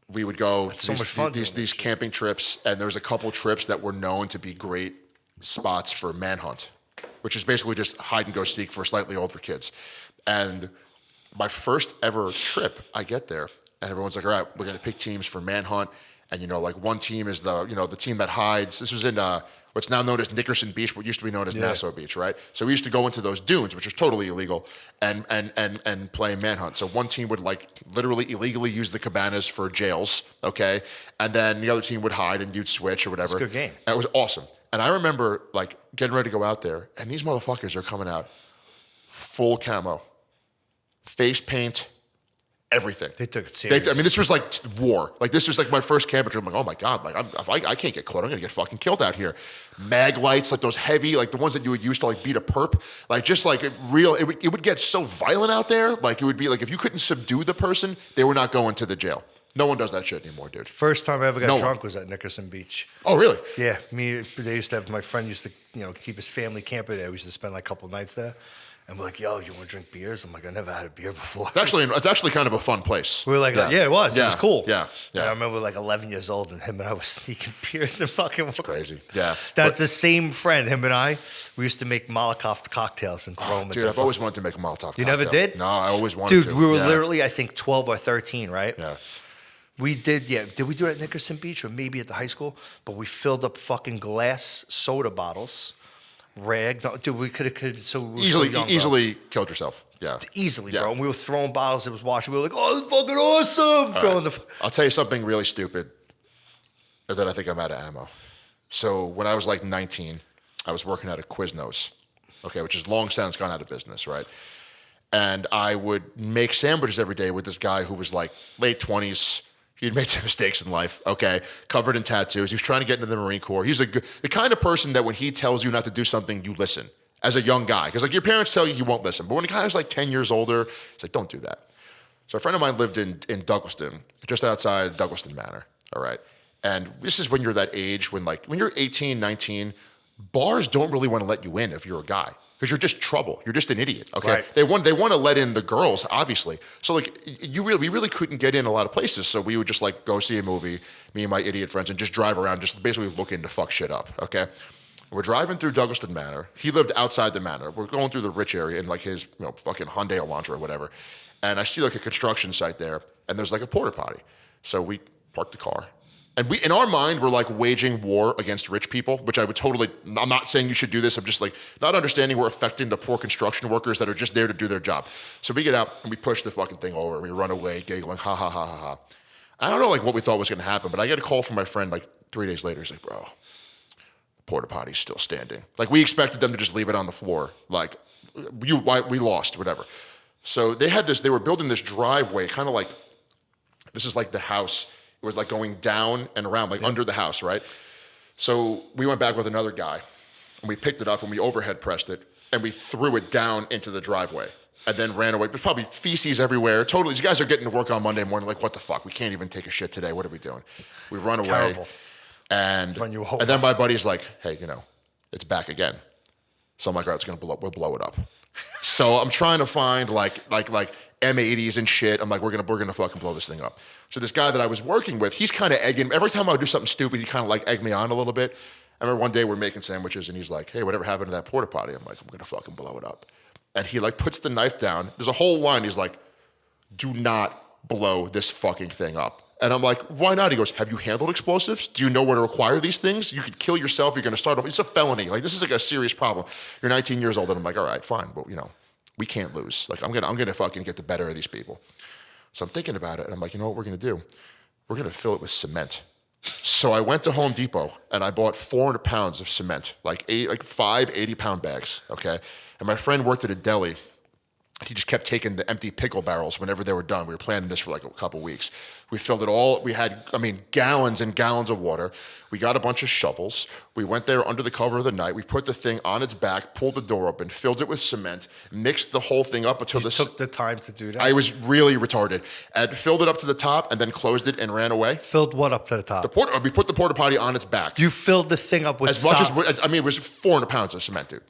we would go so much fun doing these camping trips, and there was a couple trips that were known to be great spots for manhunt, which is basically just hide and go seek for slightly older kids. And my first ever trip, I get there, and everyone's like, "All right, we're gonna pick teams for manhunt." And, you know, like one team is the team that hides. This was in what's now known as Nickerson Beach, what used to be known as Nassau Beach, right? So we used to go into those dunes, which was totally illegal, and play manhunt. So one team would like literally illegally use the cabanas for jails, okay? And then the other team would hide and you'd switch or whatever. It's a good game. And it was awesome. And I remember like getting ready to go out there, and these motherfuckers are coming out full camo, face paint, everything. They took it serious. I mean, this was like war. Like this was like my first camp trip. I'm like, oh my God, like I can't get caught. I'm gonna get fucking killed out here. Mag lights, like those heavy, like the ones that you would use to like beat a perp. Like just like it would get so violent out there. Like it would be like if you couldn't subdue the person, they were not going to the jail. No one does that shit anymore, dude. First time I ever got drunk was at Nickerson Beach. Oh, really? Yeah, they used to have, my friend used to, keep his family camper there. We used to spend like a couple nights there. And we're like, yo, you want to drink beers? I'm like, I never had a beer before. It's actually kind of a fun place. We were like, yeah, it was. Yeah. It was cool. Yeah. And I remember like 11 years old and him and I was sneaking beers and fucking. It's crazy. Yeah. That's the same friend, him and I. We used to make Molotov cocktails and throw them. Dude, I've always wanted to make a Molotov cocktail. You never did? No, I always wanted to. Dude, we were literally, I think, 12 or 13, right? Yeah. We did, yeah. Did we do it at Nickerson Beach or maybe at the high school? But we filled up fucking glass soda bottles. Rag. No, dude, we could so we were so young, easily killed yourself. Yeah. Easily, bro. And we were throwing bottles. It was washing. We were like, oh, it's fucking awesome. Throwing the. I'll tell you something really stupid that I think I'm out of ammo. So when I was like 19, I was working at a Quiznos, okay, which is long since gone out of business, right? And I would make sandwiches every day with this guy who was like late 20s. He'd made some mistakes in life, okay, covered in tattoos. He was trying to get into the Marine Corps. He's the kind of person that when he tells you not to do something, you listen as a young guy. Because like your parents tell you, you won't listen. But when a guy was like 10 years older, it's like, don't do that. So a friend of mine lived in Douglaston, just outside Douglaston Manor, all right? And this is when you're that age, when you're 18, 19, bars don't really want to let you in if you're a guy. Because you're just trouble. You're just an idiot. Okay. Right. They want to let in the girls, obviously. So like we really couldn't get in a lot of places. So we would just like go see a movie, me and my idiot friends, and just drive around, just basically looking to fuck shit up. Okay. We're driving through Douglaston Manor. He lived outside the manor. We're going through the rich area in like his fucking Hyundai Elantra or whatever. And I see like a construction site there, and there's like a Porta-Potty. So we park the car. And we, in our mind, we're like waging war against rich people, which I would totally, I'm not saying you should do this. I'm just like not understanding we're affecting the poor construction workers that are just there to do their job. So we get out and we push the fucking thing over. We run away, giggling, ha, ha, ha, ha, ha. I don't know like what we thought was going to happen, but I get a call from my friend like 3 days later. He's like, bro, the Porta-Potty's still standing. Like we expected them to just leave it on the floor. Like we lost, whatever. So they were building this driveway, kind of like, this is like the house. It was like going down and around, like under the house, right? So we went back with another guy, and we picked it up, and we overhead pressed it, and we threw it down into the driveway, and then ran away. There's probably feces everywhere. Totally, these guys are getting to work on Monday morning, like, what the fuck? We can't even take a shit today. What are we doing? We run away. Terrible. And then my buddy's like, hey, it's back again. So I'm like, all right, it's gonna blow up. We'll blow it up. So I'm trying to find like M80s and shit. I'm like, we're gonna fucking blow this thing up. So this guy that I was working with, he's kind of egging. Every time I would do something stupid, he kind of like egg me on a little bit. I remember one day we're making sandwiches, and he's like, hey, whatever happened to that Porta-Potty? I'm like, I'm gonna fucking blow it up. And he like puts the knife down. There's a whole line. He's like, do not blow this fucking thing up. And I'm like, why not? He goes, have you handled explosives? Do you know where to acquire these things? You could kill yourself. You're going to start off. It's a felony. Like, this is like a serious problem. You're 19 years old. And I'm like, all right, fine. But, we can't lose. Like, I'm going to fucking get the better of these people. So I'm thinking about it. And I'm like, you know what we're going to do? We're going to fill it with cement. So I went to Home Depot and I bought 400 pounds of cement, like 5 80-pound bags. Okay. And my friend worked at a deli He just kept taking the empty pickle barrels whenever they were done. We were planning this for like a couple weeks. We filled it all. We had, gallons and gallons of water. We got a bunch of shovels. We went there under the cover of the night. We put the thing on its back, pulled the door open, filled it with cement, mixed the whole thing up until You took the time to do that? I was really retarded. And filled it up to the top and then closed it and ran away. Filled what up to the top? We put the Porta-Potty on its back. You filled the thing up with as much as, it was 400 pounds of cement, dude.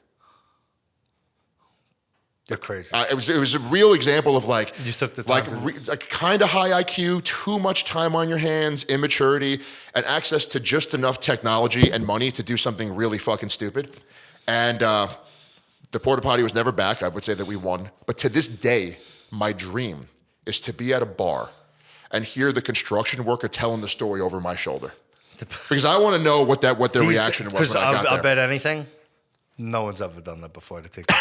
You're crazy. It was a real example of like you took the time like kind of high IQ, too much time on your hands, immaturity, and access to just enough technology and money to do something really fucking stupid. And the Porta-Potty was never back. I would say that we won. But to this day, my dream is to be at a bar and hear the construction worker telling the story over my shoulder, because I want to know what their reaction was when I got there. I'll bet anything. No one's ever done that before to take the